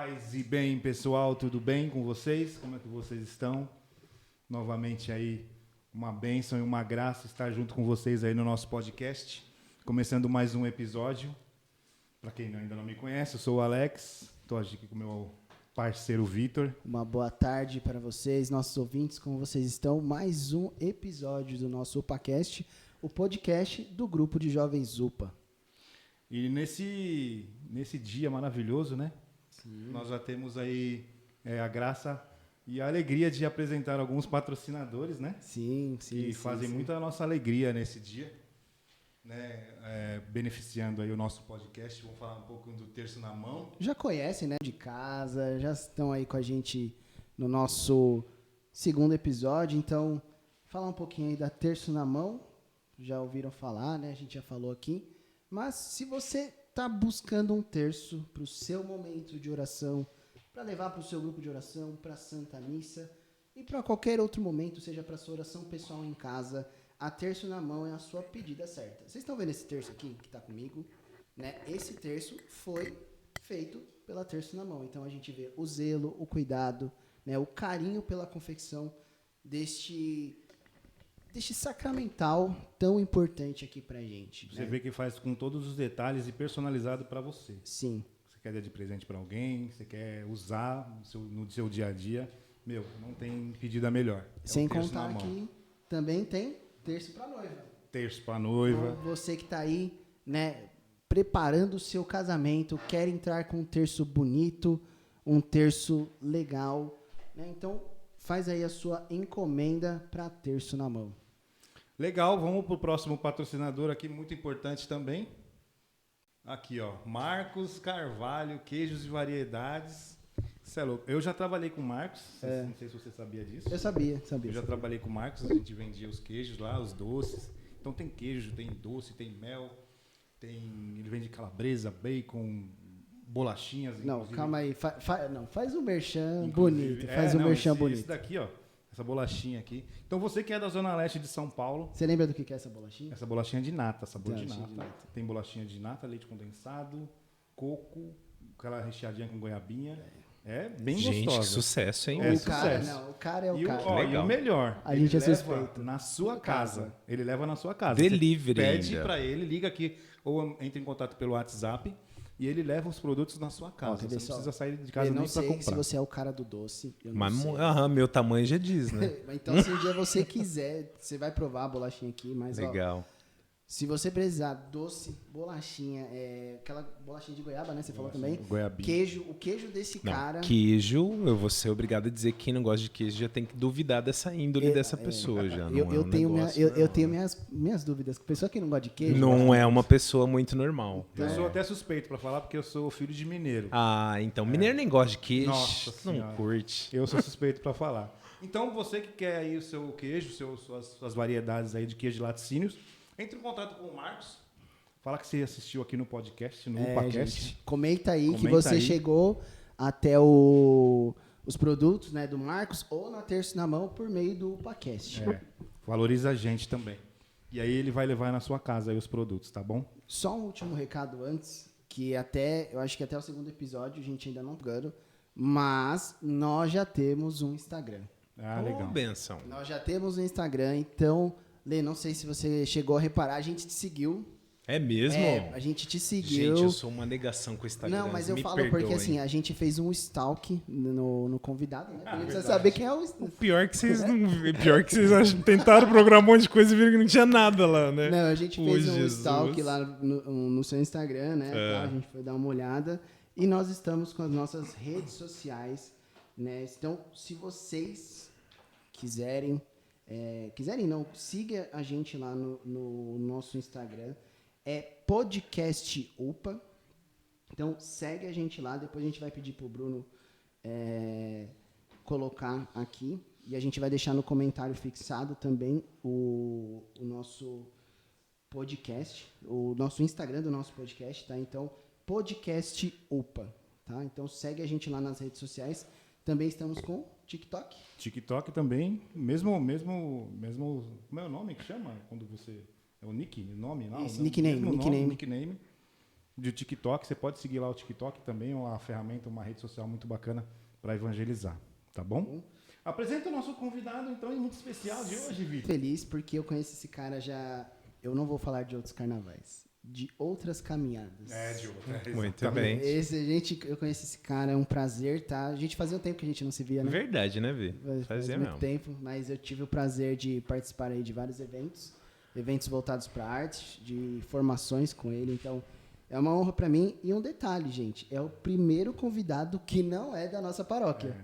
Paz e bem, pessoal, tudo bem com vocês? Como é que vocês estão? Novamente aí, uma bênção e uma graça estar junto com vocês aí no nosso podcast. Começando mais um episódio. Para quem ainda não me conhece, eu sou o Alex, estou aqui com o meu parceiro Vitor. Uma boa tarde para vocês, nossos ouvintes, como vocês estão? Mais um episódio do nosso UpaCast, o podcast do grupo de jovens UPA. E nesse dia maravilhoso, né? Sim. Nós já temos aí a graça e a alegria de apresentar alguns patrocinadores, né? Sim. Que fazem muita nossa alegria nesse dia, né? Beneficiando aí o nosso podcast. Vamos falar um pouco do Terço na Mão. Já conhecem, né? De casa, já estão aí com a gente no nosso segundo episódio. Então, falar um pouquinho aí da Terço na Mão. Já ouviram falar, né? A gente já falou aqui. Mas se você está buscando um terço para o seu momento de oração, para levar para o seu grupo de oração, para a Santa Missa e para qualquer outro momento, seja para sua oração pessoal em casa, a Terço na Mão é a sua pedida certa. Vocês estão vendo esse terço aqui que está comigo? Né? Esse terço foi feito pela Terço na Mão. Então a gente vê o zelo, o cuidado, né? O carinho pela confecção deste sacramental tão importante aqui pra gente. Você vê que faz com todos os detalhes e personalizado para você. Sim. Você quer dar de presente para alguém, você quer usar no seu dia a dia, não tem pedida melhor. Sem contar que também tem terço para noiva. Terço para noiva. Então, você que tá aí, né, preparando o seu casamento, quer entrar com um terço bonito, um terço legal, né? Então, faz aí a sua encomenda para Terço na Mão. Legal, vamos para o próximo patrocinador aqui, muito importante também. Aqui, ó, Marcos Carvalho, queijos e variedades. Isso é louco. Eu já trabalhei com o Marcos, não sei se você sabia disso. Eu sabia. Eu já trabalhei com o Marcos, a gente vendia os queijos lá, os doces. Então tem queijo, tem doce, tem mel, ele vende calabresa, bacon, bolachinhas. Não, inclusive. calma aí. Faz um merchan bonito. Bonito. Esse daqui, ó. Essa bolachinha aqui. Então você que é da Zona Leste de São Paulo. Você lembra do que é essa bolachinha? Essa bolachinha é de nata, sabor de nata. De nata. Tem bolachinha de nata, leite condensado, coco, aquela recheadinha com goiabinha. É bem gostosa. Gente, que sucesso, hein? O cara é o cara. E o melhor, a gente é suspeito. Na sua casa. Ele leva na sua casa. Delivery. Você pede para ele, liga aqui ou entra em contato pelo WhatsApp. E ele leva os produtos na sua casa. Você não precisa sair de casa nem para comprar. Eu não sei se você é o cara do doce. Mas meu tamanho já diz, né? Então, se um dia você quiser, você vai provar a bolachinha aqui. Mas, legal. Se você precisar doce, bolachinha, aquela bolachinha de goiaba, né? Você falou também. Goiabinha. O queijo desse cara. Queijo, eu vou ser obrigado a dizer que quem não gosta de queijo já tem que duvidar dessa índole dessa pessoa. Já. Eu tenho minhas dúvidas. Pessoa que não gosta de queijo. Não é uma pessoa muito normal. Eu sou até suspeito para falar, porque eu sou filho de mineiro. Ah, então. Mineiro nem gosta de queijo. Nossa não senhora. curte. Eu sou suspeito para falar. Então, você que quer aí o seu queijo, suas variedades aí de queijo de laticínios, entre em contato com o Marcos. Fala que você assistiu aqui no podcast, no UpaCast. Comenta aí que você chegou até os produtos, né, do Marcos ou na Terço na Mão por meio do UpaCast. Valoriza a gente também. E aí ele vai levar na sua casa aí os produtos, tá bom? Só um último recado antes, que eu acho que até o segundo episódio a gente ainda não ganhou, mas nós já temos um Instagram. Legal. Benção. Nós já temos um Instagram, então... Lê, não sei se você chegou a reparar, a gente te seguiu. É mesmo? A gente te seguiu. Gente, eu sou uma negação com o Instagram. Não, mas eu falo perdoem. porque assim, a gente fez um stalk no convidado, né? A gente precisa saber quem é o... Pior que vocês tentaram programar um monte de coisa e viram que não tinha nada lá, né? Não, a gente fez um stalk lá no seu Instagram, né? Tá? A gente foi dar uma olhada. E nós estamos com as nossas redes sociais, né? Então, se vocês quiserem não, siga a gente lá no nosso Instagram, Podcast UPA. Então segue a gente lá, depois a gente vai pedir pro Bruno colocar aqui e a gente vai deixar no comentário fixado também o nosso podcast, o nosso Instagram do nosso podcast, tá? Então, Podcast UPA, tá? Então segue a gente lá nas redes sociais. Também estamos com TikTok. TikTok também, mesmo, como é o nome que chama? Quando você, é o nome? Não, Isso, nickname. Nickname. de TikTok. Você pode seguir lá o TikTok também, uma ferramenta, uma rede social muito bacana para evangelizar, tá bom? Apresenta o nosso convidado, então, muito especial de hoje, Vitor. Feliz porque eu conheço esse cara já... Eu não vou falar de outros carnavais. De outras caminhadas. De outras. Muito bem. Eu conheço esse cara, é um prazer, tá? A gente fazia um tempo que a gente não se via, né? Verdade, né, Vi? Faz Fazia muito mesmo. tempo, mas eu tive o prazer de participar aí de vários eventos voltados para arte, de formações com ele, então é uma honra para mim. E um detalhe, gente, é o primeiro convidado que não é da nossa paróquia.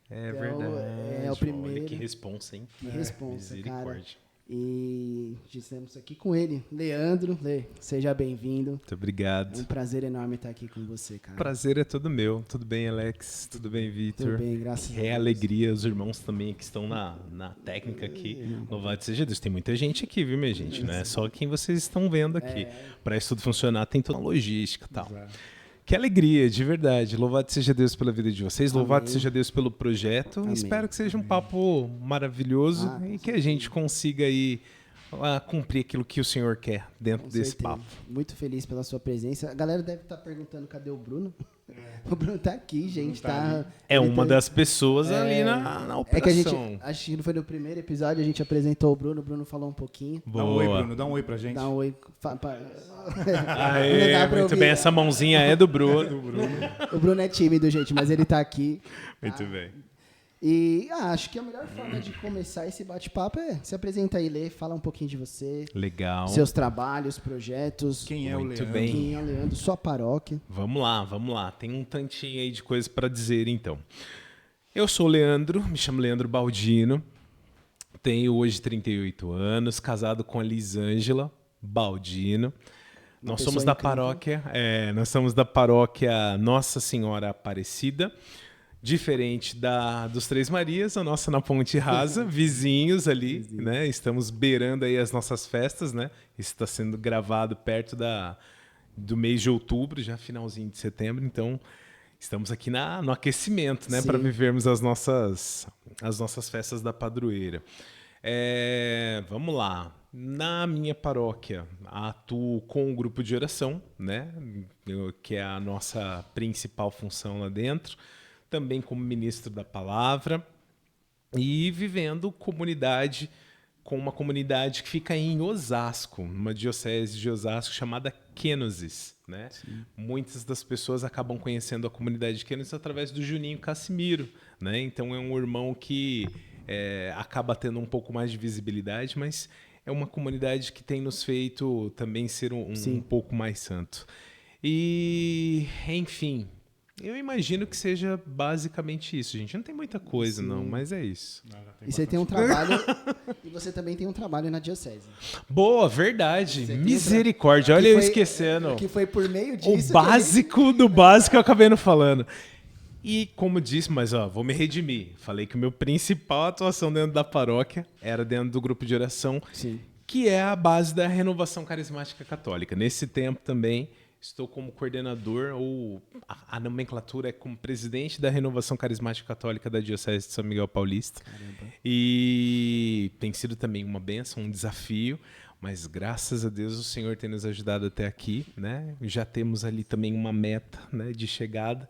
É Então, verdade. é o primeiro. Olha que responsa, hein? Que responsa, cara. Misericórdia. E estamos aqui com ele, Leandro. Lê, seja bem-vindo. Muito obrigado. É um prazer enorme estar aqui com você, cara. O prazer é todo meu. Tudo bem, Alex? Tudo bem, Vitor? Tudo bem, graças a Deus. É alegria, os irmãos também que estão na técnica aqui. Louvado seja Deus. Tem muita gente aqui, viu, minha gente? Não é só quem vocês estão vendo aqui. Para isso tudo funcionar, tem toda uma logística e tal. Exato. Que alegria, de verdade. Louvado seja Deus pela vida de vocês. Amém. Louvado seja Deus pelo projeto. Amém. Espero que seja um papo maravilhoso e que a gente consiga aí cumprir aquilo que o Senhor quer dentro Com desse certeza. papo. Muito feliz pela sua presença. A galera deve estar perguntando cadê o Bruno. O Bruno tá aqui, gente. É ele uma das pessoas ali na operação. É que a gente, acho que foi no primeiro episódio, a gente apresentou o Bruno falou um pouquinho. Dá um oi, Bruno. Dá um oi pra gente. Dá um oi. Aê, Não dá pra muito ouvir. bem, essa mãozinha é do Bruno. O Bruno é tímido, gente, mas ele tá aqui. Muito bem. E acho que a melhor forma de começar esse bate-papo é se apresenta aí, Lê, fala um pouquinho de você, Legal. seus trabalhos, projetos. Quem é Muito o Leandro? bem. Quem é o Leandro, sua paróquia. Vamos lá. Tem um tantinho aí de coisas para dizer, então. Eu sou o Leandro, me chamo Leandro Baldino, tenho hoje 38 anos, casado com a Lisângela Baldino. Nós somos da paróquia, nós somos da paróquia Nossa Senhora Aparecida, diferente dos Três Marias, a nossa na Ponte Rasa, vizinhos ali, né? Estamos beirando aí as nossas festas, né? Isso está sendo gravado perto do mês de outubro, já finalzinho de setembro, então estamos aqui no aquecimento, né? Para vivermos as nossas festas da padroeira. Vamos lá. Na minha paróquia, atuo com o grupo de oração, né? Que é a nossa principal função lá dentro. Também como ministro da palavra e vivendo com uma comunidade que fica em Osasco, numa diocese de Osasco chamada Quênosis, né? Muitas das pessoas acabam conhecendo a comunidade de Quênosis através do Juninho Cassimiro, né? Então é um irmão que acaba tendo um pouco mais de visibilidade, mas é uma comunidade que tem nos feito também ser um pouco mais santo. E, enfim, eu imagino que seja basicamente isso, gente. Não tem muita coisa, não, mas é isso. E você tem um trabalho. E você também tem um trabalho na diocese. Boa, verdade. Misericórdia. Olha eu esquecendo. Que foi por meio disso. O básico do básico eu acabei não falando. E como disse, mas vou me redimir. Falei que o meu principal atuação dentro da paróquia era dentro do grupo de oração, que é a base da Renovação Carismática Católica. Nesse tempo também estou como coordenador, ou a nomenclatura é como presidente da Renovação Carismática Católica da Diocese de São Miguel Paulista. Caramba. E tem sido também uma bênção, um desafio, mas graças a Deus o Senhor tem nos ajudado até aqui, né? Já temos ali também uma meta, né, de chegada.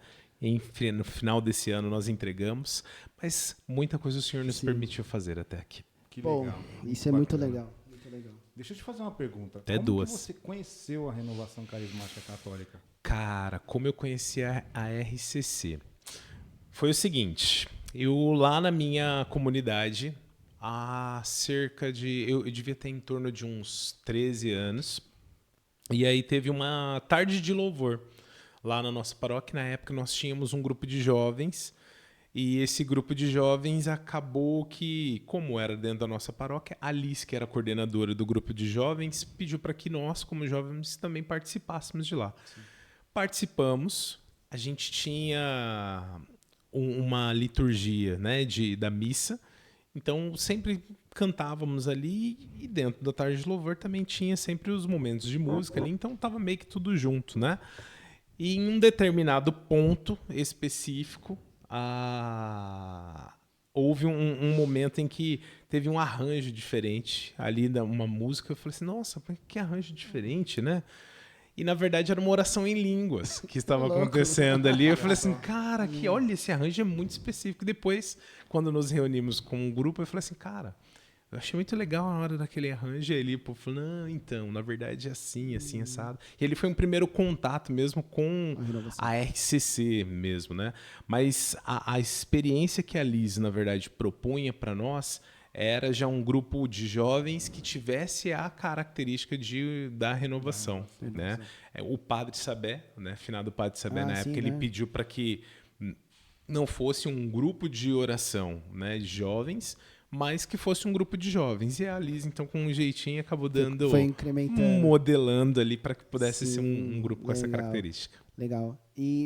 No final desse ano nós entregamos, mas muita coisa o Senhor nos permitiu fazer até aqui. Que legal. Bom, isso é muito legal. Muito legal. Deixa eu te fazer uma pergunta. Até como duas. Que você conheceu a Renovação Carismática Católica? Cara, como eu conheci a RCC? Foi o seguinte, eu lá na minha comunidade, há cerca de... Eu devia ter em torno de uns 13 anos, e aí teve uma tarde de louvor. Lá na nossa paróquia, na época, nós tínhamos um grupo de jovens e esse grupo de jovens acabou que, como era dentro da nossa paróquia, a Alice, que era a coordenadora do grupo de jovens, pediu para que nós, como jovens, também participássemos de lá. Participamos, a gente tinha uma liturgia, né, da missa, então sempre cantávamos ali e dentro da tarde de louvor também tinha sempre os momentos de música ali, então estava meio que tudo junto, né? E em um determinado ponto específico, houve um momento em que teve um arranjo diferente ali, uma música. Eu falei assim, nossa, que arranjo diferente, né? E, na verdade, era uma oração em línguas que estava Louco. acontecendo ali. Eu falei assim, cara, olha, esse arranjo é muito específico. E depois, quando nos reunimos com um grupo, eu falei assim, cara, eu achei muito legal a hora daquele arranjo. E ele falou, não, então, na verdade é assim, assim, assado. E ele foi um primeiro contato mesmo com a RCC mesmo, né? Mas a experiência que a Liz, na verdade, propunha para nós era já um grupo de jovens que tivesse a característica da renovação, né? O Padre Sabé, né? Finado Padre Sabé, na época, ele pediu para que não fosse um grupo de oração, né, de jovens, mas que fosse um grupo de jovens. E a Liz, então, com um jeitinho, acabou dando, Foi incrementando, modelando ali para que pudesse ser um grupo com essa característica. Legal.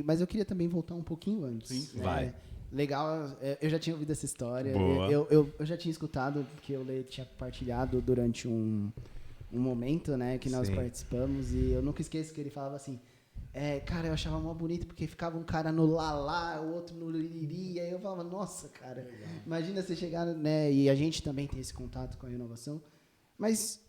Mas eu queria também voltar um pouquinho antes. Sim. Né? Vai. Legal, eu já tinha ouvido essa história. Boa. Eu já tinha escutado, porque o Lê tinha partilhado durante um momento, né, que nós participamos, e eu nunca esqueço que ele falava assim, cara, eu achava mó bonito, porque ficava um cara no lalá, o outro no liriri, aí eu falava, nossa, cara, imagina você chegar, né, e a gente também tem esse contato com a renovação, mas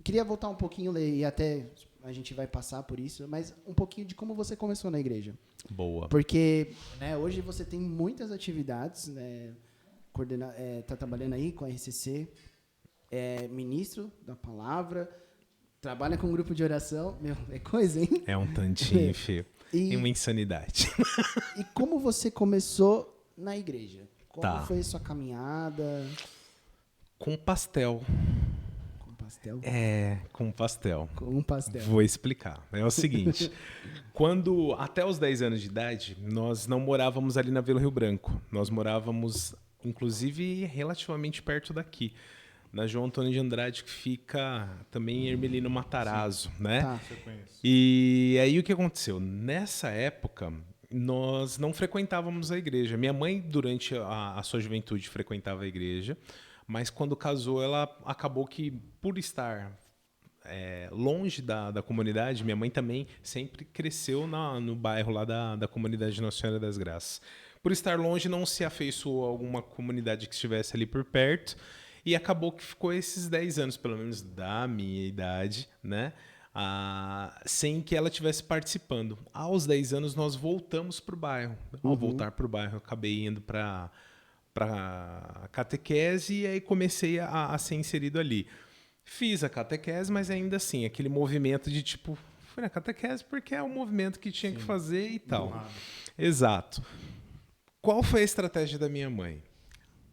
queria voltar um pouquinho, Lê, e até a gente vai passar por isso, mas um pouquinho de como você começou na igreja. Boa. Porque, né, hoje você tem muitas atividades, né, tá trabalhando aí com a RCC, é ministro da palavra, trabalha com um grupo de oração, meu, é coisa, hein? É um tantinho, filho. E uma insanidade. E como você começou na igreja? Como Tá. foi a sua caminhada? Com pastel. Com pastel? Com pastel. Com um pastel. Vou explicar. É o seguinte, quando até os 10 anos de idade, nós não morávamos ali na Vila Rio Branco. Nós morávamos, inclusive, relativamente perto daqui, na João Antônio de Andrade, que fica também em Hermelino Matarazzo, né? Tá. Você conhece. E aí o que aconteceu? Nessa época, nós não frequentávamos a igreja. Minha mãe, durante a sua juventude, frequentava a igreja, mas quando casou, ela acabou que, por estar longe da comunidade, minha mãe também sempre cresceu no bairro lá da comunidade de Nossa Senhora das Graças. Por estar longe, não se afeiçoou a alguma comunidade que estivesse ali por perto, e acabou que ficou esses 10 anos, pelo menos da minha idade, né? Sem que ela estivesse participando. Aos 10 anos, nós voltamos para o bairro. Ao voltar para o bairro, eu acabei indo para catequese e aí comecei a ser inserido ali. Fiz a catequese, mas ainda assim, aquele movimento de tipo, fui na catequese porque é o movimento que tinha que fazer e tal. Exato. Qual foi a estratégia da minha mãe?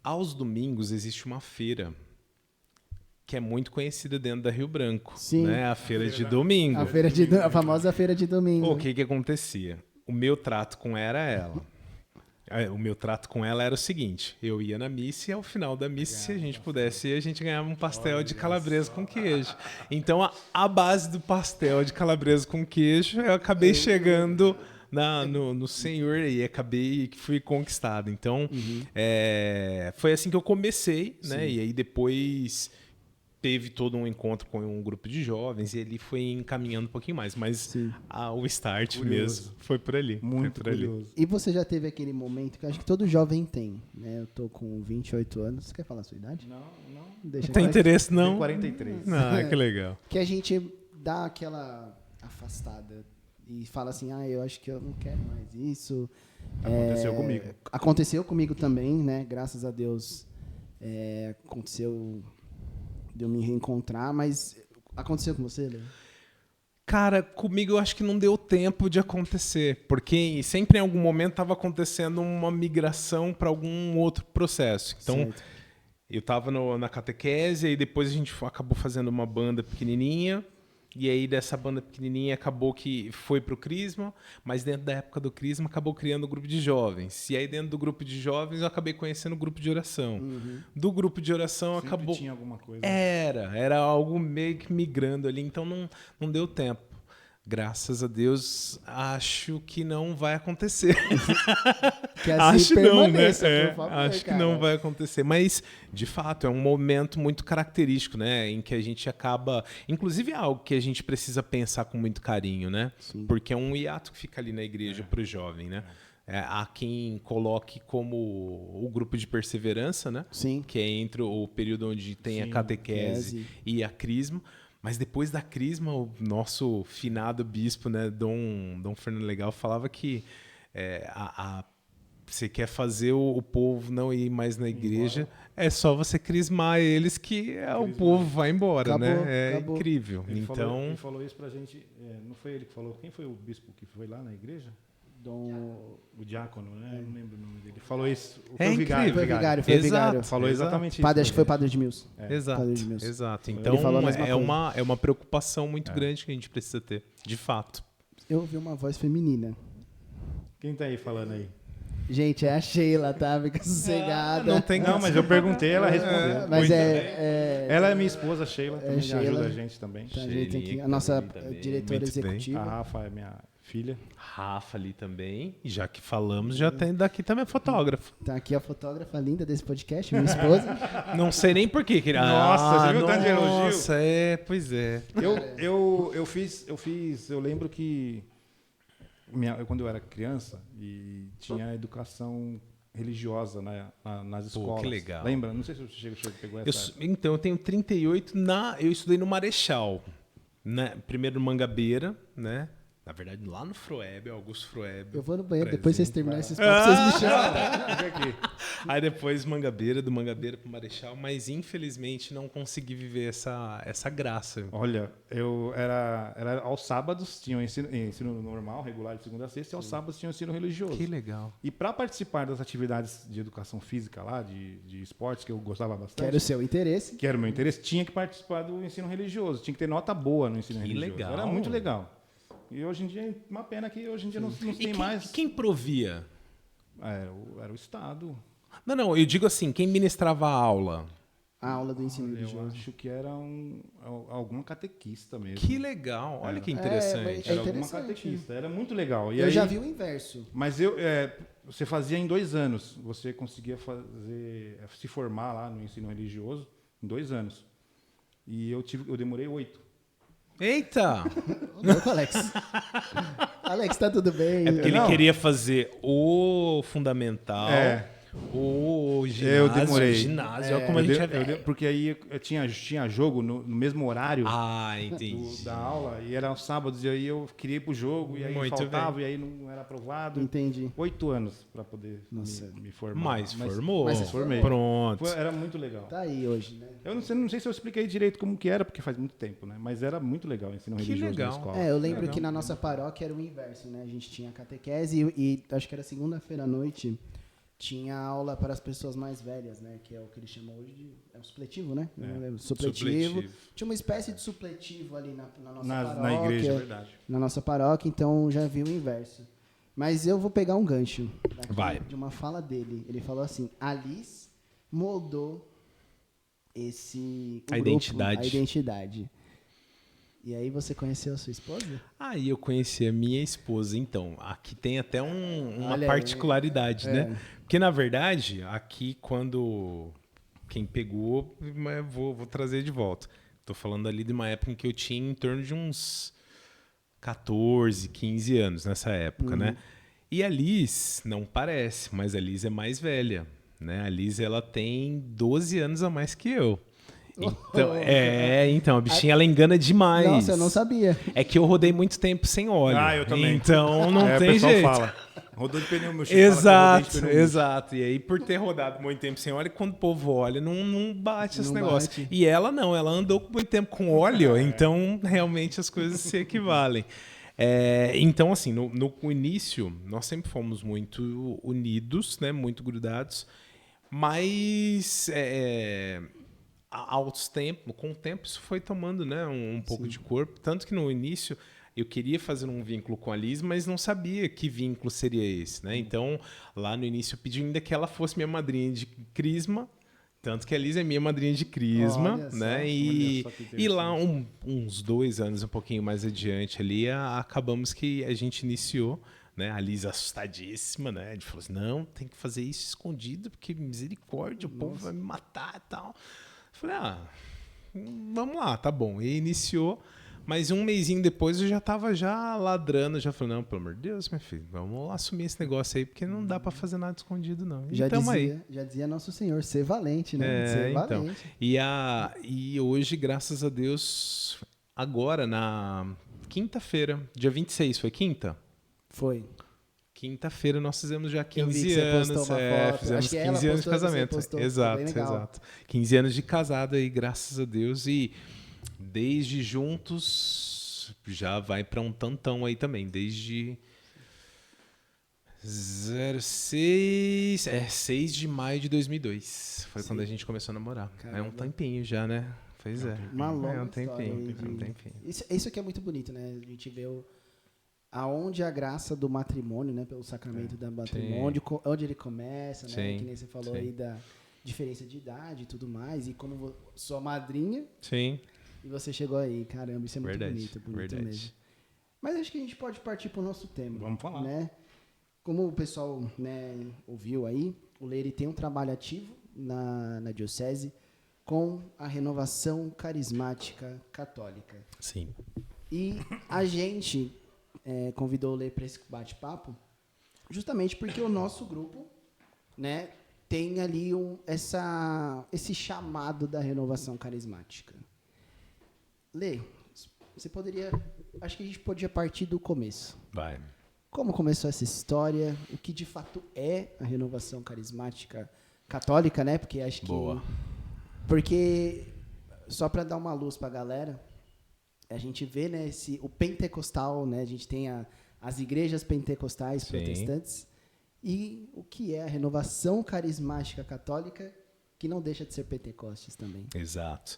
Aos domingos existe uma feira que é muito conhecida dentro da Rio Branco, Sim. né? A feira de domingo. A famosa feira de domingo. O que acontecia? O meu trato com ela era o seguinte, eu ia na missa e ao final da missa, se a gente pudesse, a gente ganhava um pastel de calabresa com queijo. Então, a base do pastel de calabresa com queijo, eu acabei chegando no Senhor e fui conquistado. Então, foi assim que eu comecei, né? E aí depois teve todo um encontro com um grupo de jovens e ele foi encaminhando um pouquinho mais. Mas o start mesmo foi por ali. Muito foi por curioso. ali. E você já teve aquele momento que eu acho que todo jovem tem, né? Eu tô com 28 anos. Você quer falar a sua idade? Não. Deixa Não tem quieto. interesse, não? 43. Que legal. Que a gente dá aquela afastada e fala assim, eu acho que eu não quero mais isso. Aconteceu comigo. Aconteceu comigo também, né? Graças a Deus aconteceu de eu me reencontrar, mas aconteceu com você, Lê? Cara, comigo eu acho que não deu tempo de acontecer, porque sempre em algum momento estava acontecendo uma migração para algum outro processo. Então, Certo. eu estava na catequese e depois a gente acabou fazendo uma banda pequenininha. E aí dessa banda pequenininha acabou que foi pro Crisma, mas dentro da época do Crisma acabou criando o grupo de jovens. E aí dentro do grupo de jovens eu acabei conhecendo o grupo de oração. Do grupo de oração Sempre acabou... tinha alguma coisa. Era algo meio que migrando ali, então não deu tempo. Graças a Deus, acho que não vai acontecer. Que assim Acho não, né? permaneça, por favor, Acho que cara. não vai acontecer. Mas, de fato, é um momento muito característico, né? Em que a gente acaba... Inclusive, é algo que a gente precisa pensar com muito carinho, né? Sim. Porque é um hiato que fica ali na igreja para o jovem, né? Há quem coloque como o grupo de perseverança, né? Sim. Que é entre o período onde tem a catequese e a crisma. Mas depois da crisma, o nosso finado bispo, né, Dom Fernando Legal, falava que você quer fazer o povo não ir mais na igreja, é só você crismar eles que o povo vai embora, Acabou, né? É acabou. incrível. Ele Então, falou isso pra gente, não foi ele que falou, quem foi o bispo que foi lá na igreja? O diácono, né? Eu não lembro o nome dele. Ele falou isso. É o vigário, incrível. Foi o Exato. vigário. Falou exatamente isso. Padre, acho que foi o Padre Edmilson. Exato, Padre Edmilson. exato. Ele Então falou a mesma é uma preocupação muito grande que a gente precisa ter, de fato. Eu ouvi uma voz feminina. Quem tá aí falando aí? Gente, é a Sheila, tá? Fica sossegada. Não tem Não, mas eu perguntei, ela respondeu. Mas Muito Ela é minha esposa, Sheila, também Sheila. ajuda a gente também. Tá, a gente tem aqui Sheilinha a nossa também, diretora muito bem. A executiva. Rafa é minha filha. Rafa ali também. E já que falamos, já tem daqui também fotógrafo. Tá aqui a fotógrafa linda desse podcast, minha esposa. Não sei nem por quê. Nossa, você viu o tanto de elogio? Nossa, pois é. Eu lembro que quando eu era criança e tinha educação religiosa, né, nas escolas. que legal. Lembra? Não sei se você pegou essa época. Então, eu tenho 38. Eu estudei no Marechal. Né? Primeiro no Mangabeira, né? Na verdade, lá no Froeb, Augusto Froeb. Eu vou no banheiro, presente. depois vocês terminarem esses papos, vocês me chamam. Fica aqui. Aí depois Mangabeira, do Mangabeira pro Marechal, mas infelizmente não consegui viver essa graça. Olha, era aos sábados tinha o ensino normal, regular de segunda a sexta, e aos sábados tinha o ensino religioso. Que legal. E para participar das atividades de educação física lá, de esportes, que eu gostava bastante, Quero o seu interesse. que era o meu interesse, tinha que participar do ensino religioso, tinha que ter nota boa no ensino Que religioso. legal. Era muito legal. E hoje em dia, uma pena que hoje em dia não tem mais. Quem provia? Era o Estado. Não, eu digo assim, quem ministrava a aula? A aula do ensino Eu religioso. acho que era alguma catequista mesmo. Que legal, olha que interessante. É Era alguma interessante. catequista, era muito legal. E Eu aí, já vi o inverso. Mas você fazia em 2 anos. Você conseguia se formar lá no ensino religioso em 2 anos. E eu demorei 8. Eita! Ô, louco, Alex. Alex, tá tudo bem? É porque ele Não. queria fazer o fundamental, o ginásio. Eu demorei. Ginásio, olha como a gente é velho. Porque aí eu tinha jogo no mesmo horário Entendi. da aula, e era aos sábados, e aí eu queria ir pro jogo, e aí Muito faltava, bem. e aí não era aprovado. Entendi. 8 anos para poder me formar. Mas formou. mas você formei. Pronto. Era muito legal. Tá aí hoje, né? Eu não sei se eu expliquei direito como que era, porque faz muito tempo, né? Mas era muito legal o ensino Que religioso legal. na escola. Eu lembro Legal. que na nossa paróquia era o inverso, né? A gente tinha catequese e acho que era segunda-feira à noite, tinha aula para as pessoas mais velhas, né? Que é o que eles chamam hoje de... É o supletivo, né? Supletivo. Tinha uma espécie de supletivo ali na nossa paróquia. Na igreja, é verdade. Na nossa paróquia, então já vi o inverso. Mas eu vou pegar um gancho daqui Vai. de uma fala dele. Ele falou assim, a Liz moldou A identidade. a identidade. E aí você conheceu a sua esposa? Aí eu conheci a minha esposa. Então, aqui tem até uma Olha aí. particularidade, né? Porque, na verdade, aqui quando quem pegou, vou trazer de volta. Tô falando ali de uma época em que eu tinha em torno de uns 14, 15 anos nessa época, né? E a Liz, não parece, mas a Liz é mais velha, né? A Liz, ela tem 12 anos a mais que eu. Então, a bichinha, ela engana demais. Nossa, eu não sabia. É que eu rodei muito tempo sem óleo. Eu também. Então, não o tem pessoal jeito. fala. Rodou de pneu, meu filho fala que rodei Exato, de pneu murcho. exato. E aí, por ter rodado muito tempo sem óleo, quando o povo olha, não bate esse Não negócio. bate. E ela não, ela andou muito tempo com óleo, então realmente as coisas se equivalem. Então, assim, no início, nós sempre fomos muito unidos, né, muito grudados, mas com o tempo isso foi tomando, né, um pouco de corpo. Tanto que no início eu queria fazer um vínculo com a Liz, mas não sabia que vínculo seria esse, né? Então, lá no início eu pedi ainda que ela fosse minha madrinha de crisma, tanto que a Liz é minha madrinha de crisma, Olha só, né? olha só que E lá uns 2 anos, um pouquinho mais adiante ali, acabamos que a gente iniciou, né? A Liz assustadíssima, né? A gente falou assim, não, tem que fazer isso escondido, porque misericórdia, o povo vai me matar e tal. Eu falei, vamos lá, tá bom. E iniciou, mas um mesinho depois eu já tava ladrando, já falei, não, pelo amor de Deus, minha filha, vamos lá assumir esse negócio aí, porque não dá pra fazer nada escondido, não. E tamo aí. Já dizia Nosso Senhor, ser valente, né? Ser Então. valente. E hoje, graças a Deus, agora na quinta-feira, dia 26, foi quinta? Foi. Quinta-feira nós fizemos já Eu vi 15 que você anos. postou uma foto. Fizemos Acho que 15 ela anos de postou, você casamento. postou, ficou Exato, bem legal. exato. 15 anos de casado aí, graças a Deus. E desde juntos já vai para um tantão aí também. Desde 6 de maio de 2002. Foi quando a gente começou a namorar. Caramba. É um tempinho já, né? Pois é. Uma longa é um história tempinho. aí de- Um tempinho. Isso aqui é muito bonito, né? A gente vê aonde a graça do matrimônio, né? Pelo sacramento do matrimônio, onde ele começa, né? Sim, Que nem você falou sim. aí da diferença de idade e tudo mais. E como sua madrinha, Sim, e você chegou aí. Caramba, isso é muito verdade. bonito verdade. mesmo. Mas acho que a gente pode partir para o nosso tema. Vamos falar. Né? Como o pessoal, né, ouviu aí, o Leire tem um trabalho ativo na diocese com a renovação carismática católica. Sim. E a gente convidou o Leire para esse bate-papo justamente porque o nosso grupo, né, tem ali esse chamado da renovação carismática. Lê, você poderia... Acho que a gente podia partir do começo. Vai. Como começou essa história? O que de fato é a renovação carismática católica, né? Porque acho que... Boa. Porque, só para dar uma luz para a galera, a gente vê, né, o pentecostal, né? A gente tem as igrejas pentecostais Sim. protestantes. E o que é a renovação carismática católica, que não deixa de ser Pentecostes também. Exato.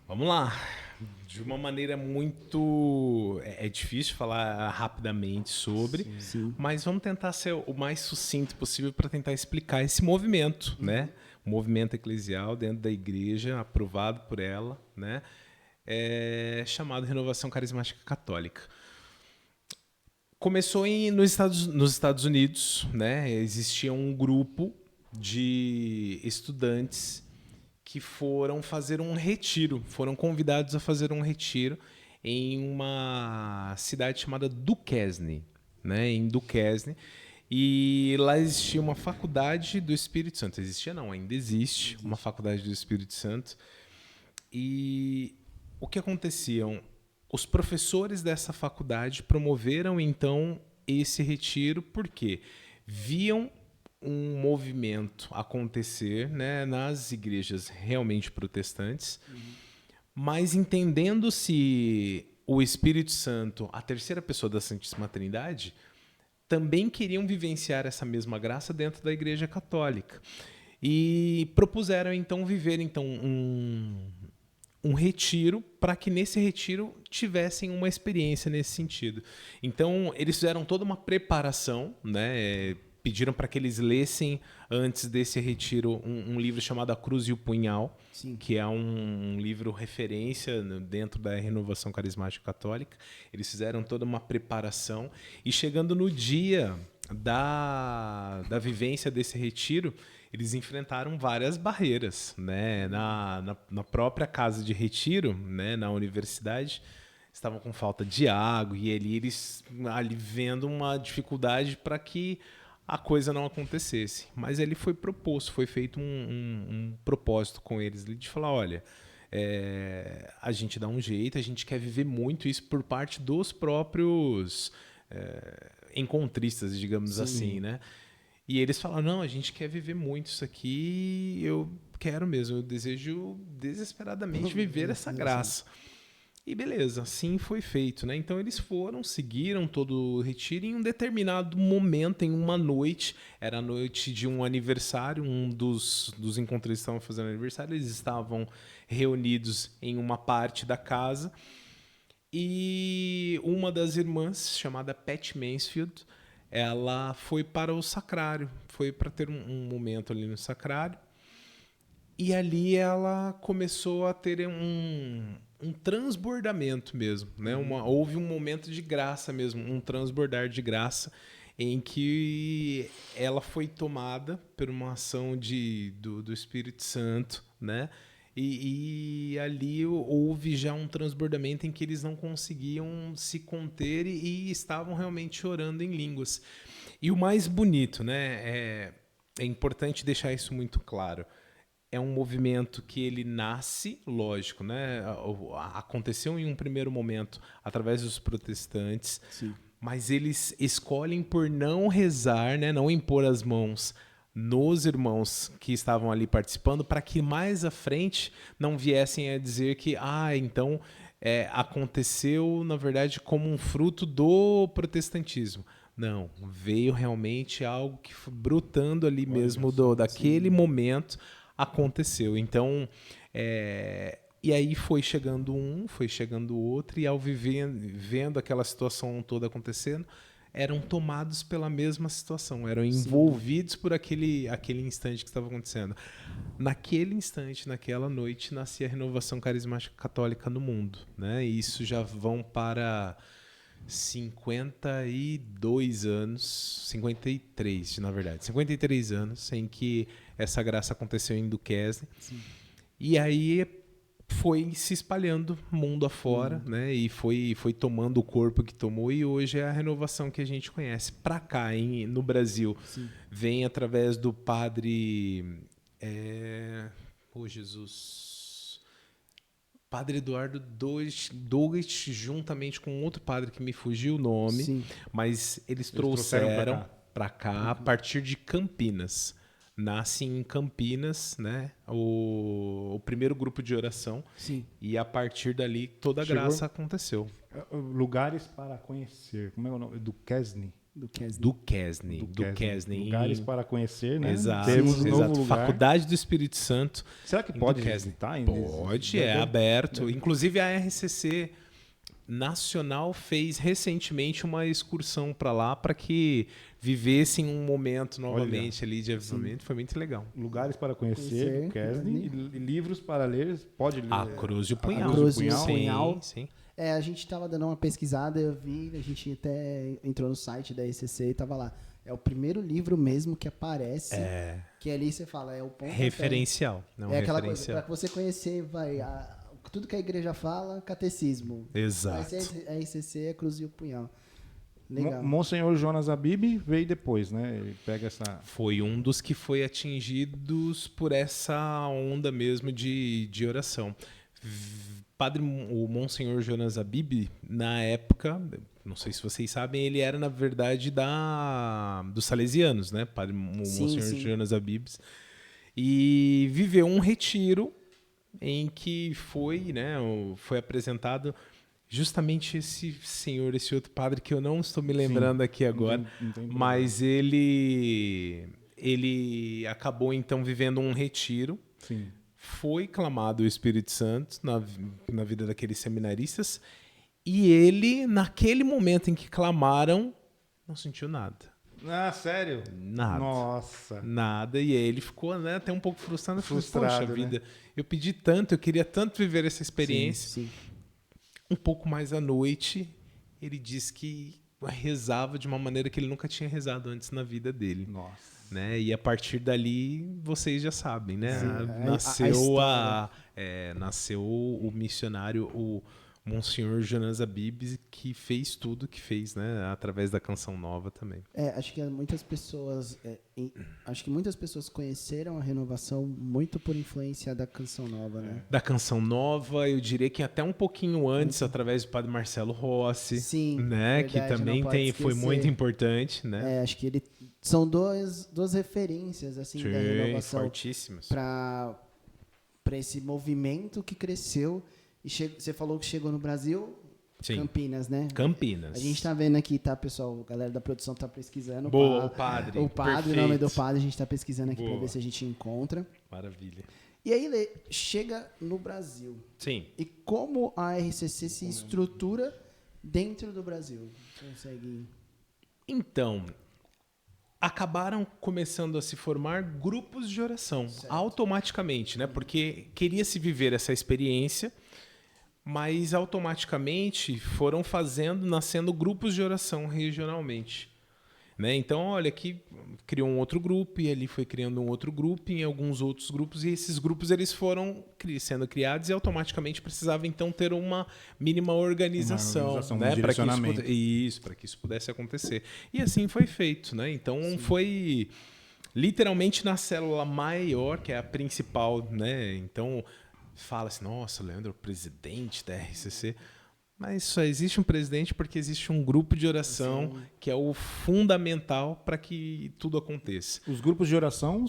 Vamos lá. De uma maneira muito... É difícil falar rapidamente sobre, Sim. mas vamos tentar ser o mais sucinto possível para tentar explicar esse movimento, né? O movimento eclesial dentro da igreja, aprovado por ela, né? Chamado Renovação Carismática Católica. Começou nos Estados Unidos, né? Existia um grupo de estudantes que foram fazer um retiro, foram convidados a fazer um retiro em uma cidade chamada Duquesne, né? Em Duquesne. E lá existia uma faculdade do Espírito Santo. Existia não, ainda existe uma faculdade do Espírito Santo. E o que acontecia? Os professores dessa faculdade promoveram, então, esse retiro porque viam um movimento acontecer, né, nas igrejas realmente protestantes, mas entendendo-se o Espírito Santo, a terceira pessoa da Santíssima Trindade, também queriam vivenciar essa mesma graça dentro da Igreja Católica. E propuseram, então, viver um retiro para que nesse retiro tivessem uma experiência nesse sentido. Então, eles fizeram toda uma preparação, né? Pediram para que eles lessem, antes desse retiro, um livro chamado A Cruz e o Punhal, Sim. que é um livro referência dentro da Renovação Carismática Católica. Eles fizeram toda uma preparação e, chegando no dia da vivência desse retiro, eles enfrentaram várias barreiras, né? Na própria casa de retiro, né? Na universidade, estavam com falta de água e eles ali vendo uma dificuldade para que a coisa não acontecesse. Mas ele foi proposto, foi feito um propósito com eles de falar, olha, a gente dá um jeito, a gente quer viver muito isso por parte dos próprios encontristas, digamos Sim. assim, né? E eles falaram, não, a gente quer viver muito isso aqui, eu quero mesmo, eu desejo desesperadamente viver essa graça. E beleza, assim foi feito, né? Então eles seguiram todo o retiro e em um determinado momento, em uma noite, era a noite de um aniversário, um dos encontristas estavam fazendo aniversário, eles estavam reunidos em uma parte da casa e uma das irmãs, chamada Pat Mansfield, ela foi para o sacrário, foi para ter um momento ali no sacrário. E ali ela começou a ter um transbordamento mesmo, né? Houve um momento de graça mesmo, um transbordar de graça, em que ela foi tomada por uma ação do Espírito Santo, né? E ali houve já um transbordamento em que eles não conseguiam se conter e estavam realmente chorando em línguas. E o mais bonito, né? É importante deixar isso muito claro. é um movimento que ele nasce, lógico, né? Aconteceu em um primeiro momento através dos protestantes, Sim. mas eles escolhem por não rezar, né? Não impor as mãos nos irmãos que estavam ali participando, para que mais à frente não viessem a dizer que, então aconteceu, na verdade, como um fruto do protestantismo. Não, veio realmente algo que foi brotando ali mesmo daquele momento, aconteceu. Então, e aí foi chegando o outro, e ao vendo aquela situação toda acontecendo, eram tomados pela mesma situação, eram envolvidos por aquele instante que estava acontecendo. Naquele instante, naquela noite, nascia a renovação carismática católica no mundo, né? E isso já vão para 52 anos, 53, na verdade, 53 anos em que essa graça aconteceu em Duquesne. Sim. E aí foi se espalhando mundo afora, né? E foi tomando o corpo que tomou, e hoje é a renovação que a gente conhece. Para cá, no Brasil, vem através do padre... Padre Eduardo Douglas, juntamente com outro padre que me fugiu o nome, mas eles trouxeram para cá a partir de Campinas. Nasce em Campinas, né, o primeiro grupo de oração. Sim. E a partir dali toda a graça aconteceu. Lugares para conhecer. Como é o nome? Duquesne. Duquesne. Lugares para conhecer, né? Exato. Temos um novo lugar. Faculdade do Espírito Santo. Será que pode visitar? Pode, aberto. Inclusive a RCC Nacional fez recentemente uma excursão para lá para que vivessem um momento novamente ali de avivamento. Foi muito legal. Lugares para conhecer, Duquesne, e livros para ler. Pode ler. A Cruz e o Punhal. A Cruz e o Punhal. Sim. A gente estava dando uma pesquisada, eu vi, a gente até entrou no site da ECC e estava lá. É o primeiro livro mesmo que aparece, que ali você fala, é o ponto referencial. Não, aquela coisa, para você conhecer, tudo que a igreja fala, catecismo. Exato. A ECC é a Cruz e o Punhal. Legal. Monsenhor Jonas Abib veio depois, né? Ele pega essa... Foi um dos que foi atingidos por essa onda mesmo de oração. O Monsenhor Jonas Abib, na época, não sei se vocês sabem, ele era, na verdade, dos salesianos, né? Monsenhor Jonas Abib. E viveu um retiro em que foi apresentado justamente esse senhor, esse outro padre, que eu não estou me lembrando aqui agora, mas ele acabou, então, vivendo um retiro. Sim. Foi clamado o Espírito Santo na vida daqueles seminaristas, e ele, naquele momento em que clamaram, não sentiu nada. Ah, sério? Nada. Nossa. Nada. E aí ele ficou, né, até um pouco frustrado. Frustrado, poxa vida, né? eu pedi tanto, eu queria tanto viver essa experiência. Sim. Um pouco mais à noite, ele disse que rezava de uma maneira que ele nunca tinha rezado antes na vida dele. Nossa. Né? E a partir dali, vocês já sabem, né? Nasceu o missionário, o Monsenhor Jonas Abib, que fez tudo que fez, né? Através da Canção Nova também. Acho que muitas pessoas conheceram a renovação muito por influência da Canção Nova, né? Da Canção Nova, eu diria que até um pouquinho antes, através do Padre Marcelo Rossi. Sim, né? verdade, Que também foi muito importante, né? Acho que são duas referências assim da renovação fortíssimas para esse movimento que cresceu. E você falou que chegou no Brasil. Sim. Campinas, né? Campinas. A gente tá vendo aqui, tá, pessoal? A galera da produção tá pesquisando. Boa, o padre. O padre, perfeito. o nome do padre, a gente tá pesquisando aqui Boa. para ver se a gente encontra. Maravilha. E aí, Lê, chega no Brasil. Sim. E como a RCC se estrutura dentro do Brasil? Consegue... Então, acabaram começando a se formar grupos de oração, automaticamente, né? Porque queria-se viver essa experiência, mas automaticamente foram nascendo grupos de oração regionalmente. Né? Então, olha, aqui criou um outro grupo, e ali foi criando um outro grupo, e em alguns outros grupos, e esses grupos eles foram sendo criados, e automaticamente precisava, então, ter uma mínima organização, né? Um direcionamento. Para que isso pudesse acontecer. E assim foi feito. Né? Então, foi literalmente na célula maior, que é a principal, né? Então, fala-se, nossa, o Leandro é o presidente da RCC. Mas só existe um presidente porque existe um grupo de oração que é o fundamental para que tudo aconteça. Os grupos de oração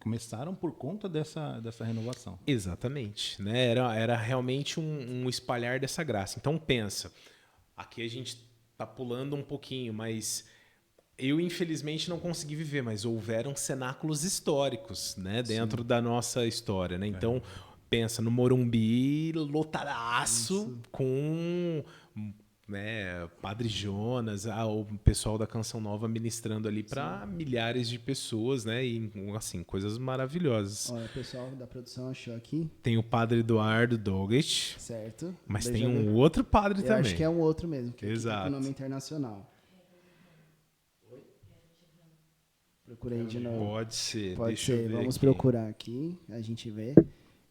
começaram por conta dessa renovação. Exatamente, né? Era realmente um espalhar dessa graça. Então pensa, aqui a gente está pulando um pouquinho, mas eu infelizmente não consegui viver, mas houveram cenáculos históricos, né, dentro da nossa história, né? Então pensa no Morumbi lotadaço com, né, Padre Jonas, o pessoal da Canção Nova ministrando ali para milhares de pessoas, né? E assim, coisas maravilhosas. Olha, o pessoal da produção achou aqui. Tem o Padre Eduardo Doggett, Certo. mas Deixa tem eu ver. um outro padre Eu também. acho que é um outro mesmo, que Exato. é o nome internacional. Procura aí de novo. Pode ser. Pode deixa eu ser, ver vamos aqui. procurar aqui, a gente vê.